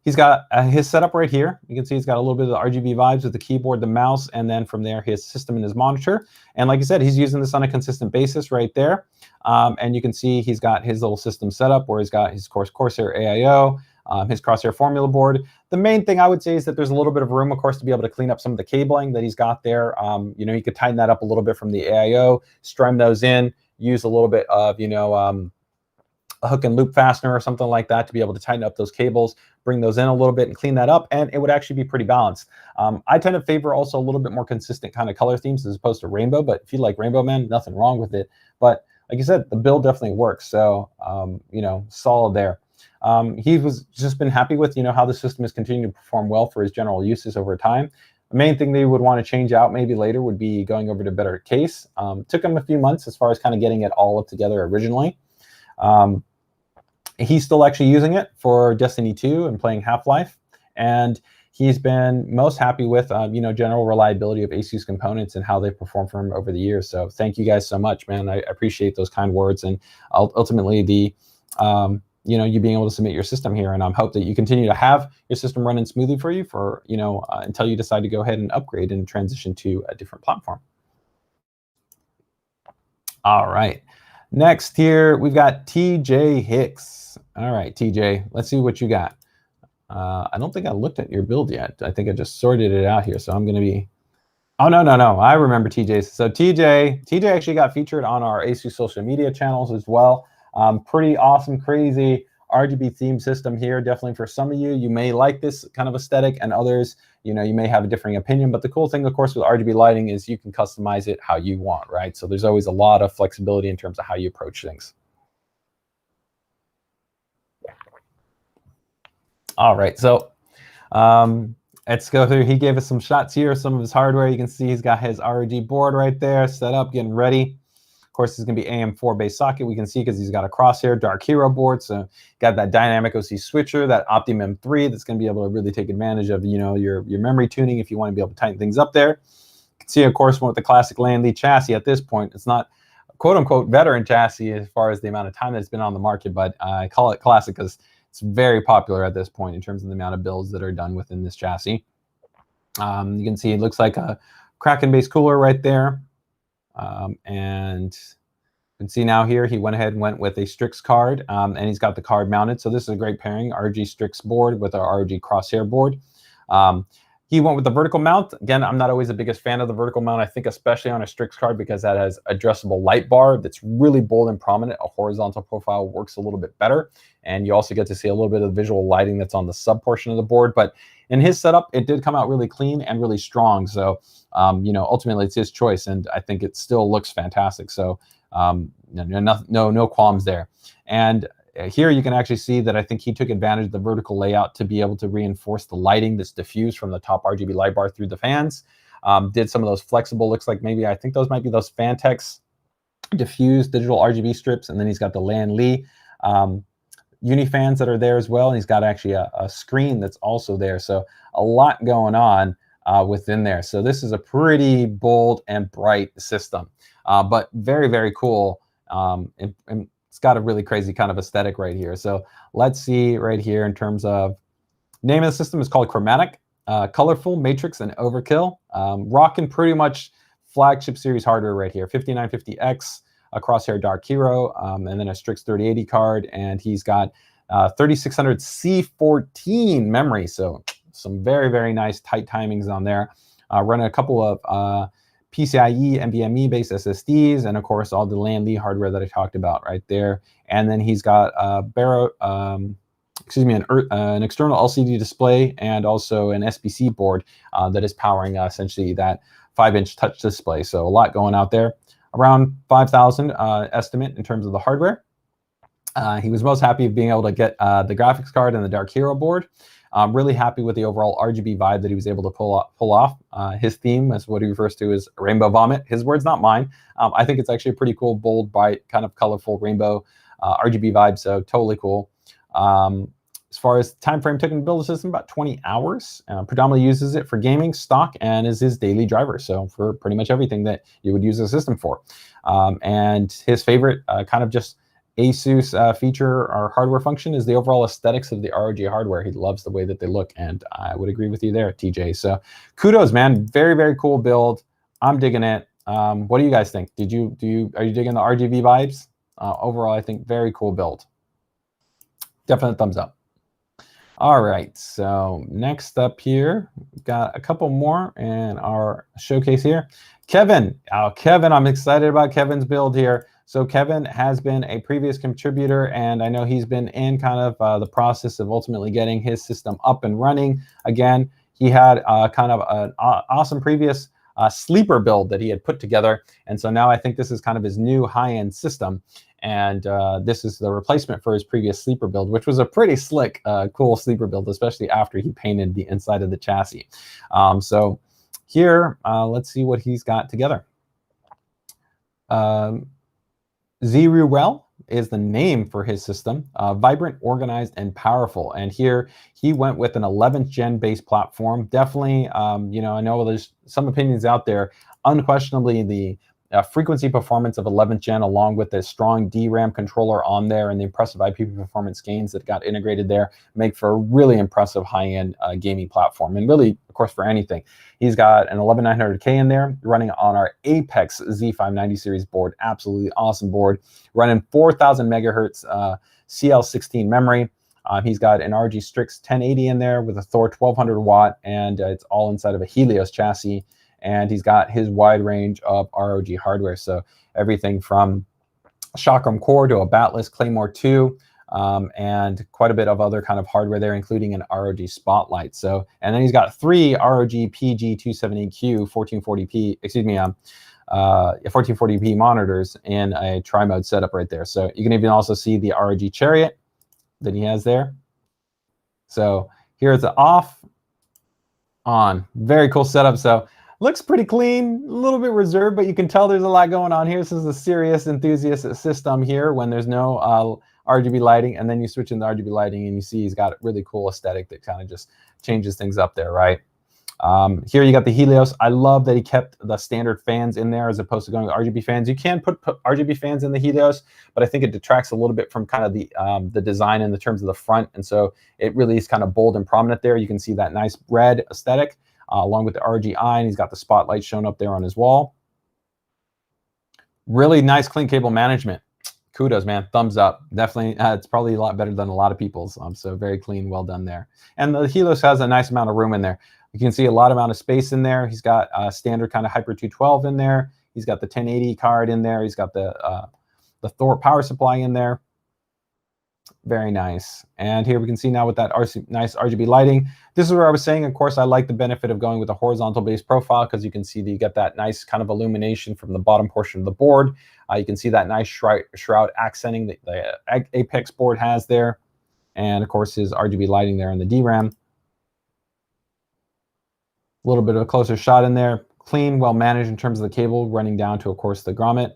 He's got his setup right here. You can see he's got a little bit of the RGB vibes with the keyboard, the mouse, and then from there, his system and his monitor. And like I said, he's using this on a consistent basis right there. And you can see he's got his little system setup where he's got his Corsair AIO, his Crosshair formula board. The main thing I would say is that there's a little bit of room, of course, to be able to clean up some of the cabling that he's got there. You know, you could tighten that up a little bit from the AIO, strum those in, use a little bit of, you know, a hook and loop fastener or something like that to be able to tighten up those cables, bring those in a little bit and clean that up, and it would actually be pretty balanced. I tend to favor also a little bit more consistent kind of color themes as opposed to rainbow, but if you like rainbow, man, nothing wrong with it. But like I said, the build definitely works, so you know, solid there. He was just been happy with, you know, how the system is continuing to perform well for his general uses over time. The main thing they would want to change out maybe later would be going over to a better case. Took him a few months as far as kind of getting it all up together originally. He's still actually using it for Destiny 2 and playing Half-Life, and he's been most happy with, you know, general reliability of ASUS components and how they perform for him over the years. So thank you guys so much, man. I appreciate those kind words, and ultimately the, you know, you being able to submit your system here, and I hope that you continue to have your system running smoothly for you for, you know, until you decide to go ahead and upgrade and transition to a different platform. All right. Next here, we've got TJ Hicks. All right, TJ, let's see what you got. I don't think I looked at your build yet. I think I just sorted it out here, so I'm going to be... Oh, no. I remember TJ. So TJ actually got featured on our ASUS social media channels as well. Pretty awesome, crazy RGB theme system here. Definitely for some of you, you may like this kind of aesthetic, and others, you know, you may have a differing opinion. But the cool thing, of course, with RGB lighting is you can customize it how you want, right? So there's always a lot of flexibility in terms of how you approach things. All right, so let's go through. He gave us some shots here, some of his hardware. You can see he's got his ROG board right there set up, getting ready. Of course, this is going to be AM4 base socket. We can see because he's got a Crosshair Dark Hero board, so got that dynamic OC switcher, that Optimum 3 that's going to be able to really take advantage of, you know, your memory tuning if you want to be able to tighten things up there. You can see, of course, with the classic Land Lee chassis at this point, it's not a quote-unquote veteran chassis as far as the amount of time that it's been on the market, but I call it classic because it's very popular at this point in terms of the amount of builds that are done within this chassis. You can see it looks like a Kraken-based cooler right there. And you can see now here, he went ahead and went with a Strix card, and he's got the card mounted. So this is a great pairing, ROG Strix board with our ROG Crosshair board. He went with the vertical mount. Again, I'm not always the biggest fan of the vertical mount. I think especially on a Strix card because that has addressable light bar that's really bold and prominent. A horizontal profile works a little bit better. And you also get to see a little bit of the visual lighting that's on the sub portion of the board. But in his setup, it did come out really clean and really strong. So, you know, ultimately it's his choice. And I think it still looks fantastic. So no qualms there. And here you can actually see that I think he took advantage of the vertical layout to be able to reinforce the lighting that's diffused from the top RGB light bar through the fans. Did some of those flexible, looks like maybe, I think those might be those Fantex diffused digital RGB strips. And then he's got the Lan Li Unifans that are there as well. And he's got actually a screen that's also there. So a lot going on within there. So this is a pretty bold and bright system, but very, very cool. And it's got a really crazy kind of aesthetic right here. So let's see right here in terms of name of the system is called Chromatic, Colorful, Matrix, and Overkill. Rocking pretty much flagship series hardware right here. 5950X, a Crosshair Dark Hero, and then a Strix 3080 card. And he's got 3600 C14 memory. So some very, very nice tight timings on there. Running a couple of PCIe, NVMe based SSDs, and of course all the Lan Li hardware that I talked about right there. And then he's got an external LCD display and also an SBC board that is powering essentially that 5-inch touch display. So a lot going out there. Around 5,000 estimate in terms of the hardware. He was most happy of being able to get the graphics card and the Dark Hero board. I'm really happy with the overall RGB vibe that he was able to pull off. His theme is what he refers to as Rainbow Vomit. His words, not mine. I think it's actually a pretty cool, bold, bright, kind of colorful rainbow RGB vibe. So totally cool. As far as time frame taken to build a system, about 20 hours. Predominantly uses it for gaming, stock, and is his daily driver. So for pretty much everything that you would use the system for. And his favorite kind of just ASUS feature or hardware function is the overall aesthetics of the ROG hardware. He loves the way that they look, and I would agree with you there, TJ. So kudos, man. Very, very cool build. I'm digging it. What do you guys think? Are you digging the RGB vibes? Overall, I think very cool build. Definite thumbs up. All right, so next up here, we've got a couple more in our showcase here. Kevin. Kevin, I'm excited about Kevin's build here. So Kevin has been a previous contributor, and I know he's been in kind of the process of ultimately getting his system up and running. Again, he had kind of an awesome previous sleeper build that he had put together. And so now I think this is kind of his new high-end system. And this is the replacement for his previous sleeper build, which was a pretty slick, cool sleeper build, especially after he painted the inside of the chassis. So here, let's see what he's got together. ZRUL is the name for his system. Vibrant, organized, and powerful. And here he went with an 11th gen based platform. Definitely, you know, I know there's some opinions out there. Unquestionably, the frequency performance of 11th gen, along with the strong DRAM controller on there and the impressive IPP performance gains that got integrated there, make for a really impressive high-end gaming platform. And really, of course, for anything. He's got an 11900K in there running on our Apex Z590 series board. Absolutely awesome board. Running 4000 megahertz CL16 memory. He's got an ROG Strix 1080 in there with a Thor 1200 watt, and it's all inside of a Helios chassis. And he's got his wide range of ROG hardware. So everything from Chakram Core to a Batless Claymore 2, and quite a bit of other kind of hardware there, including an ROG Spotlight. So, and then he's got 3 ROG PG270Q 1440p, 1440p monitors in a tri-mode setup right there. So you can even also see the ROG Chariot that he has there. So here's the off, on. Very cool setup. So looks pretty clean, a little bit reserved, but you can tell there's a lot going on here. This is a serious enthusiast system here when there's no RGB lighting, and then you switch in the RGB lighting and you see he's got a really cool aesthetic that kind of just changes things up there, right? Here you got the Helios. I love that he kept the standard fans in there as opposed to going with RGB fans. You can put RGB fans in the Helios, but I think it detracts a little bit from kind of the design in the terms of the front, and so it really is kind of bold and prominent there. You can see that nice red aesthetic. Along with the ROG Eye, and he's got the spotlight shown up there on his wall. Really nice clean cable management. kudos, man. Thumbs up. Definitely, it's probably a lot better than a lot of people's. So very clean, well done there. And the Helios has a nice amount of room in there. You can see a lot amount of space in there. He's got a standard kind of Hyper 212 in there. He's got the 1080 card in there. He's got the Thor power supply in there. Very nice. And here we can see now with that nice RGB lighting. This is where I was saying, of course, I like the benefit of going with a horizontal base profile because you can see that you get that nice kind of illumination from the bottom portion of the board. You can see that nice shroud accenting that the Apex board has there. And of course, his RGB lighting there on the DRAM. A little bit of a closer shot in there. Clean, well managed in terms of the cable running down to, of course, the grommet.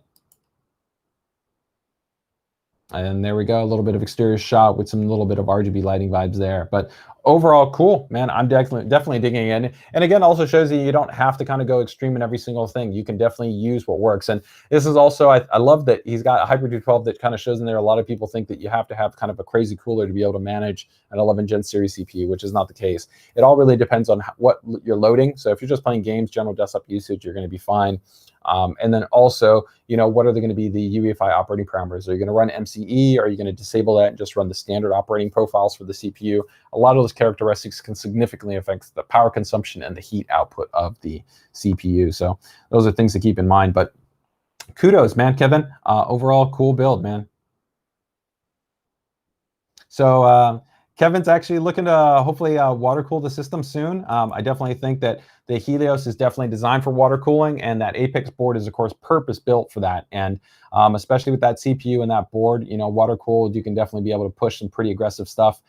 And there we go, a little bit of exterior shot with some little bit of RGB lighting vibes there. But overall, cool, man. I'm definitely digging in. And again, also shows you don't have to kind of go extreme in every single thing. You can definitely use what works. And this is also, I love that he's got a Hyper 212 that kind of shows in there. A lot of people think that you have to have kind of a crazy cooler to be able to manage an 11 Gen series CPU, which is not the case. It all really depends on what you're loading. So if you're just playing games, general desktop usage, you're going to be fine. And then also, you know, what are they going to be the UEFI operating parameters? Are you going to run MCE? Are you going to disable that and just run the standard operating profiles for the CPU? A lot of those characteristics can significantly affect the power consumption and the heat output of the CPU. So those are things to keep in mind. But kudos, man, Kevin. Overall, cool build, man. So Kevin's actually looking to hopefully water cool the system soon. I definitely think that the Helios is definitely designed for water cooling, and that Apex board is, of course, purpose built for that. And especially with that CPU and that board, you know, water cooled, you can definitely be able to push some pretty aggressive stuff.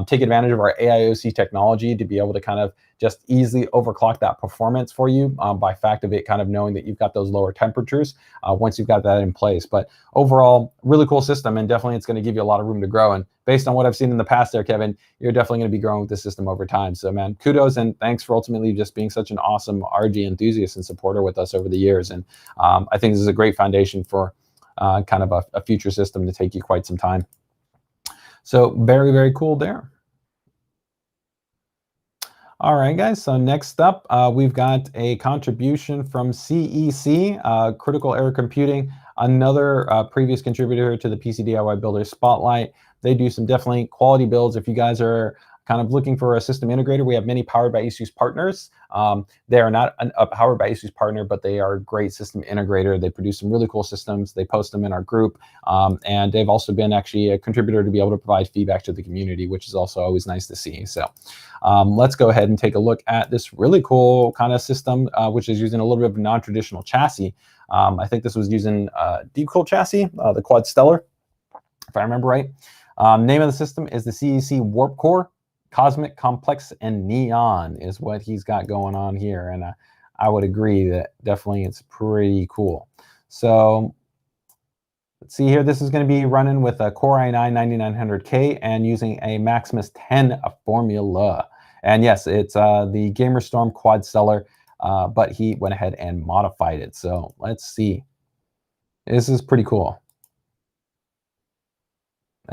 Take advantage of our AIOC technology to be able to kind of just easily overclock that performance for you by fact of it kind of knowing that you've got those lower temperatures once you've got that in place. But overall, really cool system, and definitely it's going to give you a lot of room to grow. And based on what I've seen in the past there, Kevin, you're definitely going to be growing with the system over time. So, man, kudos, and thanks for ultimately just being such an awesome RG enthusiast and supporter with us over the years. And I think this is a great foundation for kind of a future system to take you quite some time. So very, very cool there. All right, guys, so next up, we've got a contribution from CEC, Critical Error Computing, another previous contributor to the PCDIY Builder Spotlight. They do some definitely quality builds. If you guys are kind of looking for a system integrator, we have many Powered by ASUS partners. They are not a Powered by ASUS partner, but they are a great system integrator. They produce some really cool systems. They post them in our group. And they've also been actually a contributor to be able to provide feedback to the community, which is also always nice to see. So let's go ahead and take a look at this really cool kind of system, which is using a little bit of a non-traditional chassis. I think this was using Deep Cool chassis, the Quad Stellar, if I remember right. Name of the system is the CEC Warp Core. Cosmic, Complex, and Neon is what he's got going on here. And I would agree that definitely it's pretty cool. So let's see here. This is going to be running with a Core i9-9900K and using a Maximus 10 formula. And yes, it's the GamerStorm Quad Stellar, but he went ahead and modified it. So let's see. This is pretty cool.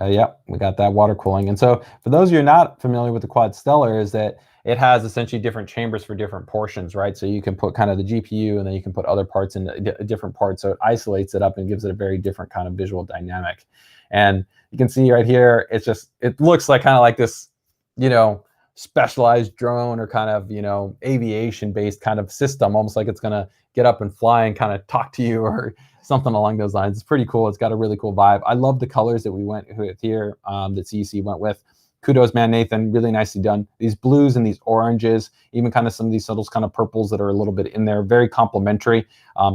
Yep, we got that water cooling. And so for those of you who are not familiar with the Quad Stellar, is that it has essentially different chambers for different portions, right? So you can put kind of the GPU, and then you can put other parts in different parts. So it isolates it up and gives it a very different kind of visual dynamic. And you can see right here, it's just, it looks like kind of like this, you know, specialized drone or kind of, you know, aviation-based kind of system, almost like it's going to get up and fly and kind of talk to you or something along those lines. It's pretty cool. It's got a really cool vibe. I love the colors that we went with here, that CEC went with. Kudos, man, Nathan. Really nicely done. These blues and these oranges, even kind of some of these subtle kind of purples that are a little bit in there. Very complementary,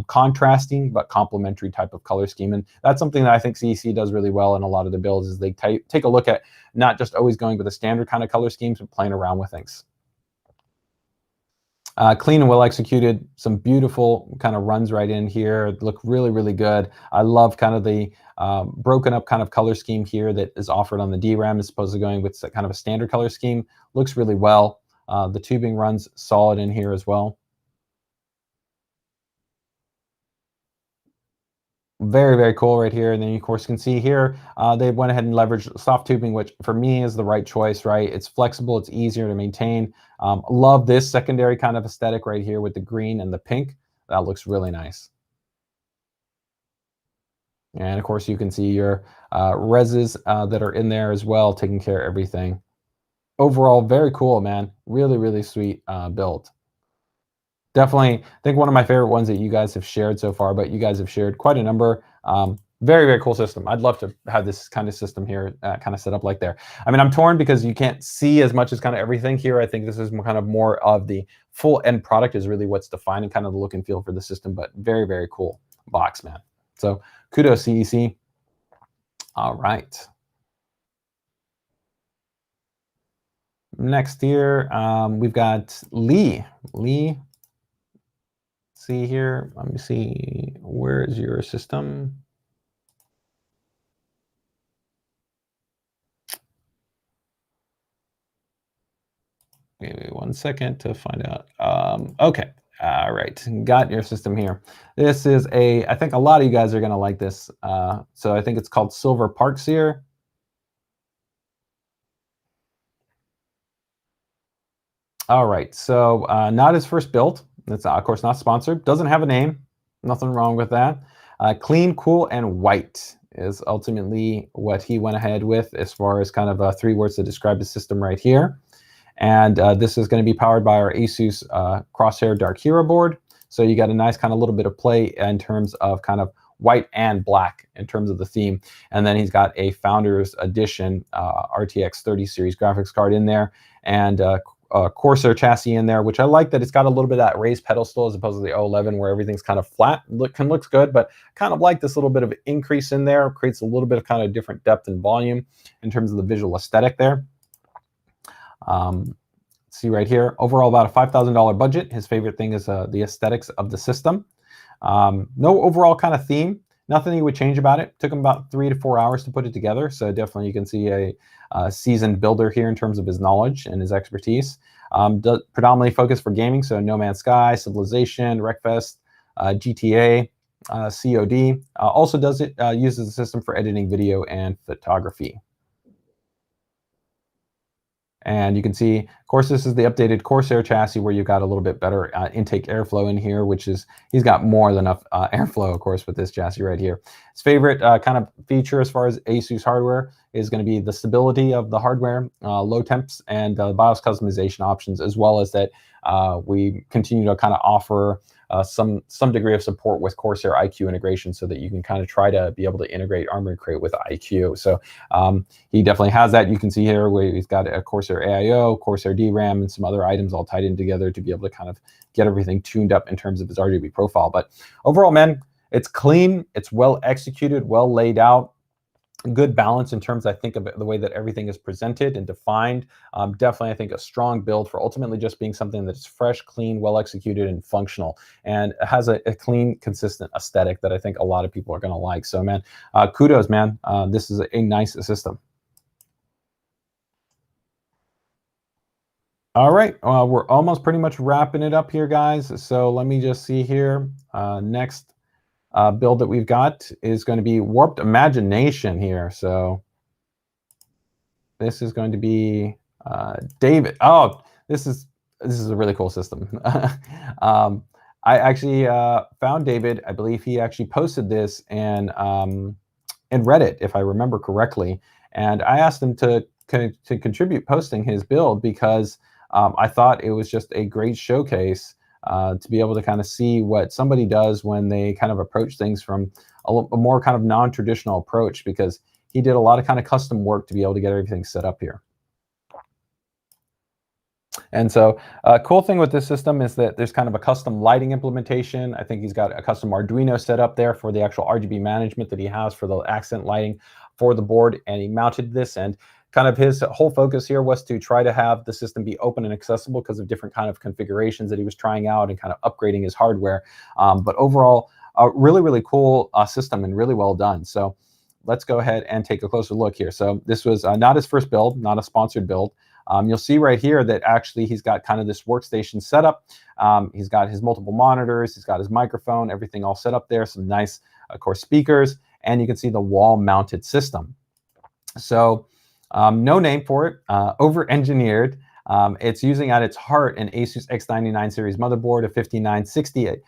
contrasting, but complementary type of color scheme. And that's something that I think CEC does really well in a lot of the builds, is they take a look at not just always going with a standard kind of color schemes, but playing around with things. Clean and well executed, some beautiful kind of runs right in here. Look really, really good. I love kind of the broken up kind of color scheme here that is offered on the DRAM as opposed to going with kind of a standard color scheme. Looks really well. The tubing runs solid in here as well. Very, very cool right here. And then you, of course, can see here, they went ahead and leveraged soft tubing, which for me is the right choice, right? It's flexible. It's easier to maintain. Love this secondary kind of aesthetic right here with the green and the pink. That looks really nice. And of course, you can see your reses that are in there as well, taking care of everything. Overall, very cool, man. Really, really sweet build. Definitely, I think one of my favorite ones that you guys have shared so far, but you guys have shared quite a number. Very, very cool system. I'd love to have this kind of system here kind of set up like there. I mean, I'm torn because you can't see as much as kind of everything here. I think this is kind of more of the full end product is really what's defining kind of the look and feel for the system, but very, very cool box, man. So kudos, CEC. All right. Next here, we've got Lee. Lee, see here. Let me see. Where is your system? Give me 1 second to find out. Okay. All right. Got your system here. This is I think a lot of you guys are going to like this. So I think it's called Silver Parks here. All right. So not his first build. It's of course not sponsored. Doesn't have a name. Nothing wrong with that. Clean, cool, and white is ultimately what he went ahead with as far as kind of 3 words to describe the system right here. And this is going to be powered by our ASUS Crosshair Dark Hero board. So you got a nice kind of little bit of play in terms of kind of white and black in terms of the theme. And then he's got a Founders Edition RTX 30 series graphics card in there, and Corsair chassis in there, which I like that it's got a little bit of that raised pedestal as opposed to the 011 where everything's kind of flat. Looks good, but kind of like this little bit of increase in there. Creates a little bit of kind of different depth and volume in terms of the visual aesthetic there. See right here, overall about a $5,000 budget. His favorite thing is the aesthetics of the system. No overall kind of theme. Nothing he would change about it. Took him about 3 to 4 hours to put it together. So definitely you can see a seasoned builder here in terms of his knowledge and his expertise. Predominantly focused for gaming. So No Man's Sky, Civilization, Wreckfest, GTA, COD. Also uses the system for editing video and photography. And you can see, of course, this is the updated Corsair chassis where you've got a little bit better intake airflow in here, which is, he's got more than enough airflow, of course, with this chassis right here. His favorite kind of feature as far as ASUS hardware is going to be the stability of the hardware, low temps, and BIOS customization options, as well as that we continue to kind of offer some degree of support with Corsair IQ integration so that you can kind of try to be able to integrate Armoury Crate with IQ. So he definitely has that. You can see here where he's got a Corsair AIO, Corsair DRAM, and some other items all tied in together to be able to kind of get everything tuned up in terms of his RGB profile. But overall, man, it's clean, it's well executed, well laid out. Good balance in terms, I think, of the way that everything is presented and defined. Definitely, I think, a strong build for ultimately just being something that's fresh, clean, well executed, and functional, and has a clean, consistent aesthetic that I think a lot of people are going to like. So, man, kudos, man. This is a nice system. All right, we're almost pretty much wrapping it up here, guys. So let me just see here. Next build that we've got is going to be Warped Imagination here. So this is going to be David. Oh, this is a really cool system. I actually found David. I believe he actually posted this in Reddit, if I remember correctly. And I asked him to contribute posting his build because I thought it was just a great showcase to be able to kind of see what somebody does when they kind of approach things from a more kind of non-traditional approach, because he did a lot of kind of custom work to be able to get everything set up here. And so cool thing with this system is that there's kind of a custom lighting implementation. I think he's got a custom Arduino set up there for the actual RGB management that he has for the accent lighting for the board. And he mounted this, and kind of his whole focus here was to try to have the system be open and accessible because of different kind of configurations that he was trying out and kind of upgrading his hardware. But overall, a really, really cool system and really well done. So let's go ahead and take a closer look here. So this was not his first build, not a sponsored build. You'll see right here that actually he's got kind of this workstation setup. He's got his multiple monitors, he's got his microphone, everything all set up there, some nice, of course, speakers, and you can see the wall-mounted system. So no name for it, over-engineered. It's using at its heart an ASUS X99 series motherboard, a 5960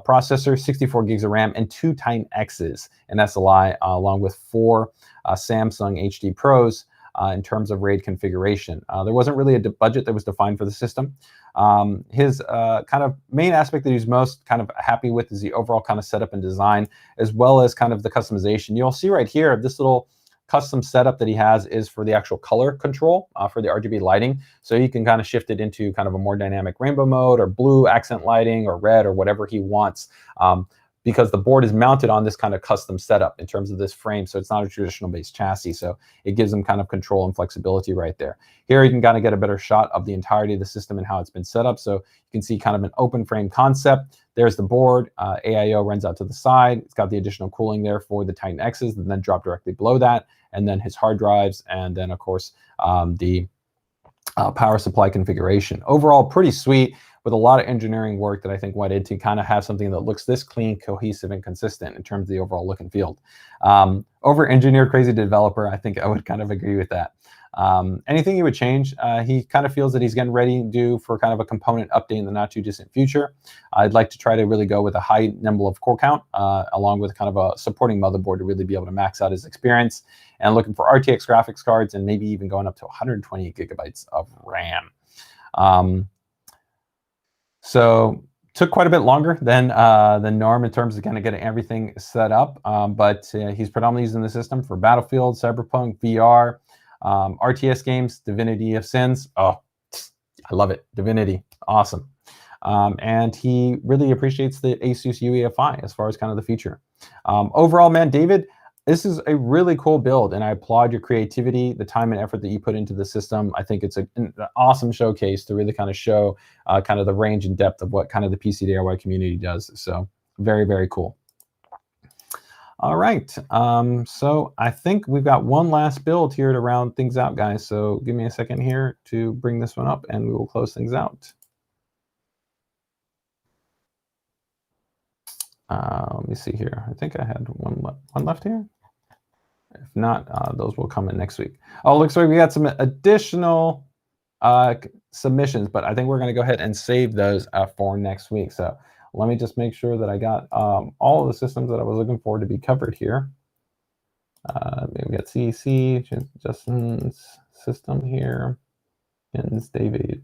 processor, 64 gigs of RAM, and 2 Titan X's in SLI, along with 4 Samsung HD Pros in terms of RAID configuration. There wasn't really a budget that was defined for the system. His kind of main aspect that he's most kind of happy with is the overall kind of setup and design, as well as kind of the customization. You'll see right here, this little custom setup that he has is for the actual color control for the RGB lighting. So you can kind of shift it into kind of a more dynamic rainbow mode or blue accent lighting or red or whatever he wants. Because the board is mounted on this kind of custom setup in terms of this frame. So it's not a traditional base chassis. So it gives them kind of control and flexibility right there. Here you can kind of get a better shot of the entirety of the system and how it's been set up. So you can see kind of an open frame concept. There's the board. AIO runs out to the side. It's got the additional cooling there for the Titan X's and then drop directly below that. And then his hard drives. And then of course the power supply configuration. Overall, pretty sweet, with a lot of engineering work that I think went into kind of have something that looks this clean, cohesive, and consistent in terms of the overall look and feel. Over-engineered, crazy developer, I think I would kind of agree with that. Anything he would change, he kind of feels that he's getting ready to do for kind of a component update in the not too distant future. I'd like to try to really go with a high number of core count, along with kind of a supporting motherboard to really be able to max out his experience, and looking for RTX graphics cards and maybe even going up to 128 gigabytes of RAM. So took quite a bit longer than norm in terms of kind of getting everything set up, but he's predominantly using the system for Battlefield, Cyberpunk, VR, RTS games, Divinity of Sins. Oh, I love it. Divinity, awesome. And he really appreciates the ASUS UEFI as far as kind of the feature. Overall, man, David, this is a really cool build, and I applaud your creativity, the time and effort that you put into the system. I think it's an awesome showcase to really kind of show kind of the range and depth of what kind of the PCDIY community does. So very, very cool. All right, so I think we've got one last build here to round things out, guys. So give me a second here to bring this one up, and we will close things out. Let me see here. I think I had one left here. If not, those will come in next week. Oh, looks like we got some additional submissions, but I think we're going to go ahead and save those for next week. So let me just make sure that I got all of the systems that I was looking for to be covered here. We got CEC, Justin's system here, and David,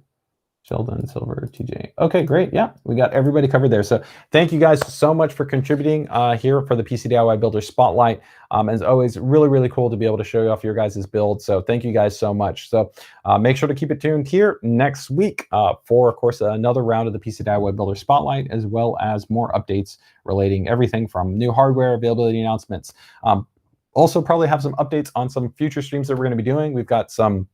Sheldon, Silver, TJ. Okay, great. Yeah, we got everybody covered there. So thank you guys so much for contributing here for the PCDIY Builder Spotlight. As always, really, really cool to be able to show you off your guys' build. So thank you guys so much. So make sure to keep it tuned here next week for, of course, another round of the PCDIY Builder Spotlight, as well as more updates relating everything from new hardware availability announcements. Also probably have some updates on some future streams that we're going to be doing. We've got some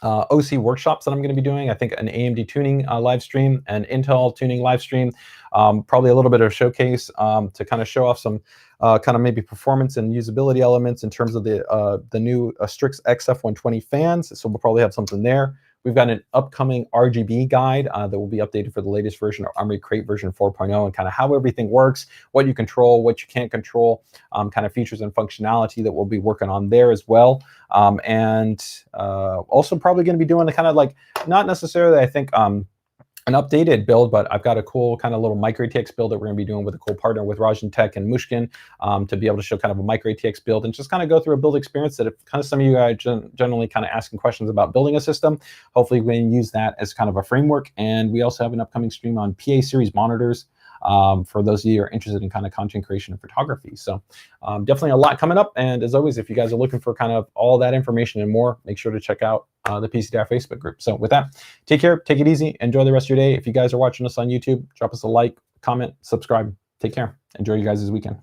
OC workshops that I'm going to be doing. I think an AMD tuning live stream, an Intel tuning live stream, probably a little bit of a showcase to kind of show off some kind of maybe performance and usability elements in terms of the new Strix XF120 fans. So we'll probably have something there. We've got an upcoming RGB guide that will be updated for the latest version of Armoury Crate version 4.0, and kind of how everything works, what you control, what you can't control, kind of features and functionality that we'll be working on there as well. And also probably going to be doing the kind of like, not necessarily, I think, an updated build, but I've got a cool kind of little micro ATX build that we're going to be doing with a cool partner with Rajan Tech and Mushkin to be able to show kind of a micro ATX build and just kind of go through a build experience that if kind of some of you guys generally kind of asking questions about building a system. Hopefully we can use that as kind of a framework. And we also have an upcoming stream on PA series monitors for those of you who are interested in kind of content creation and photography. So definitely a lot coming up. And as always, if you guys are looking for kind of all that information and more, make sure to check out the PCDIY Facebook group. So with that, take care, take it easy, enjoy the rest of your day. If you guys are watching us on YouTube, drop us a like, comment, subscribe. Take care. Enjoy you guys' weekend.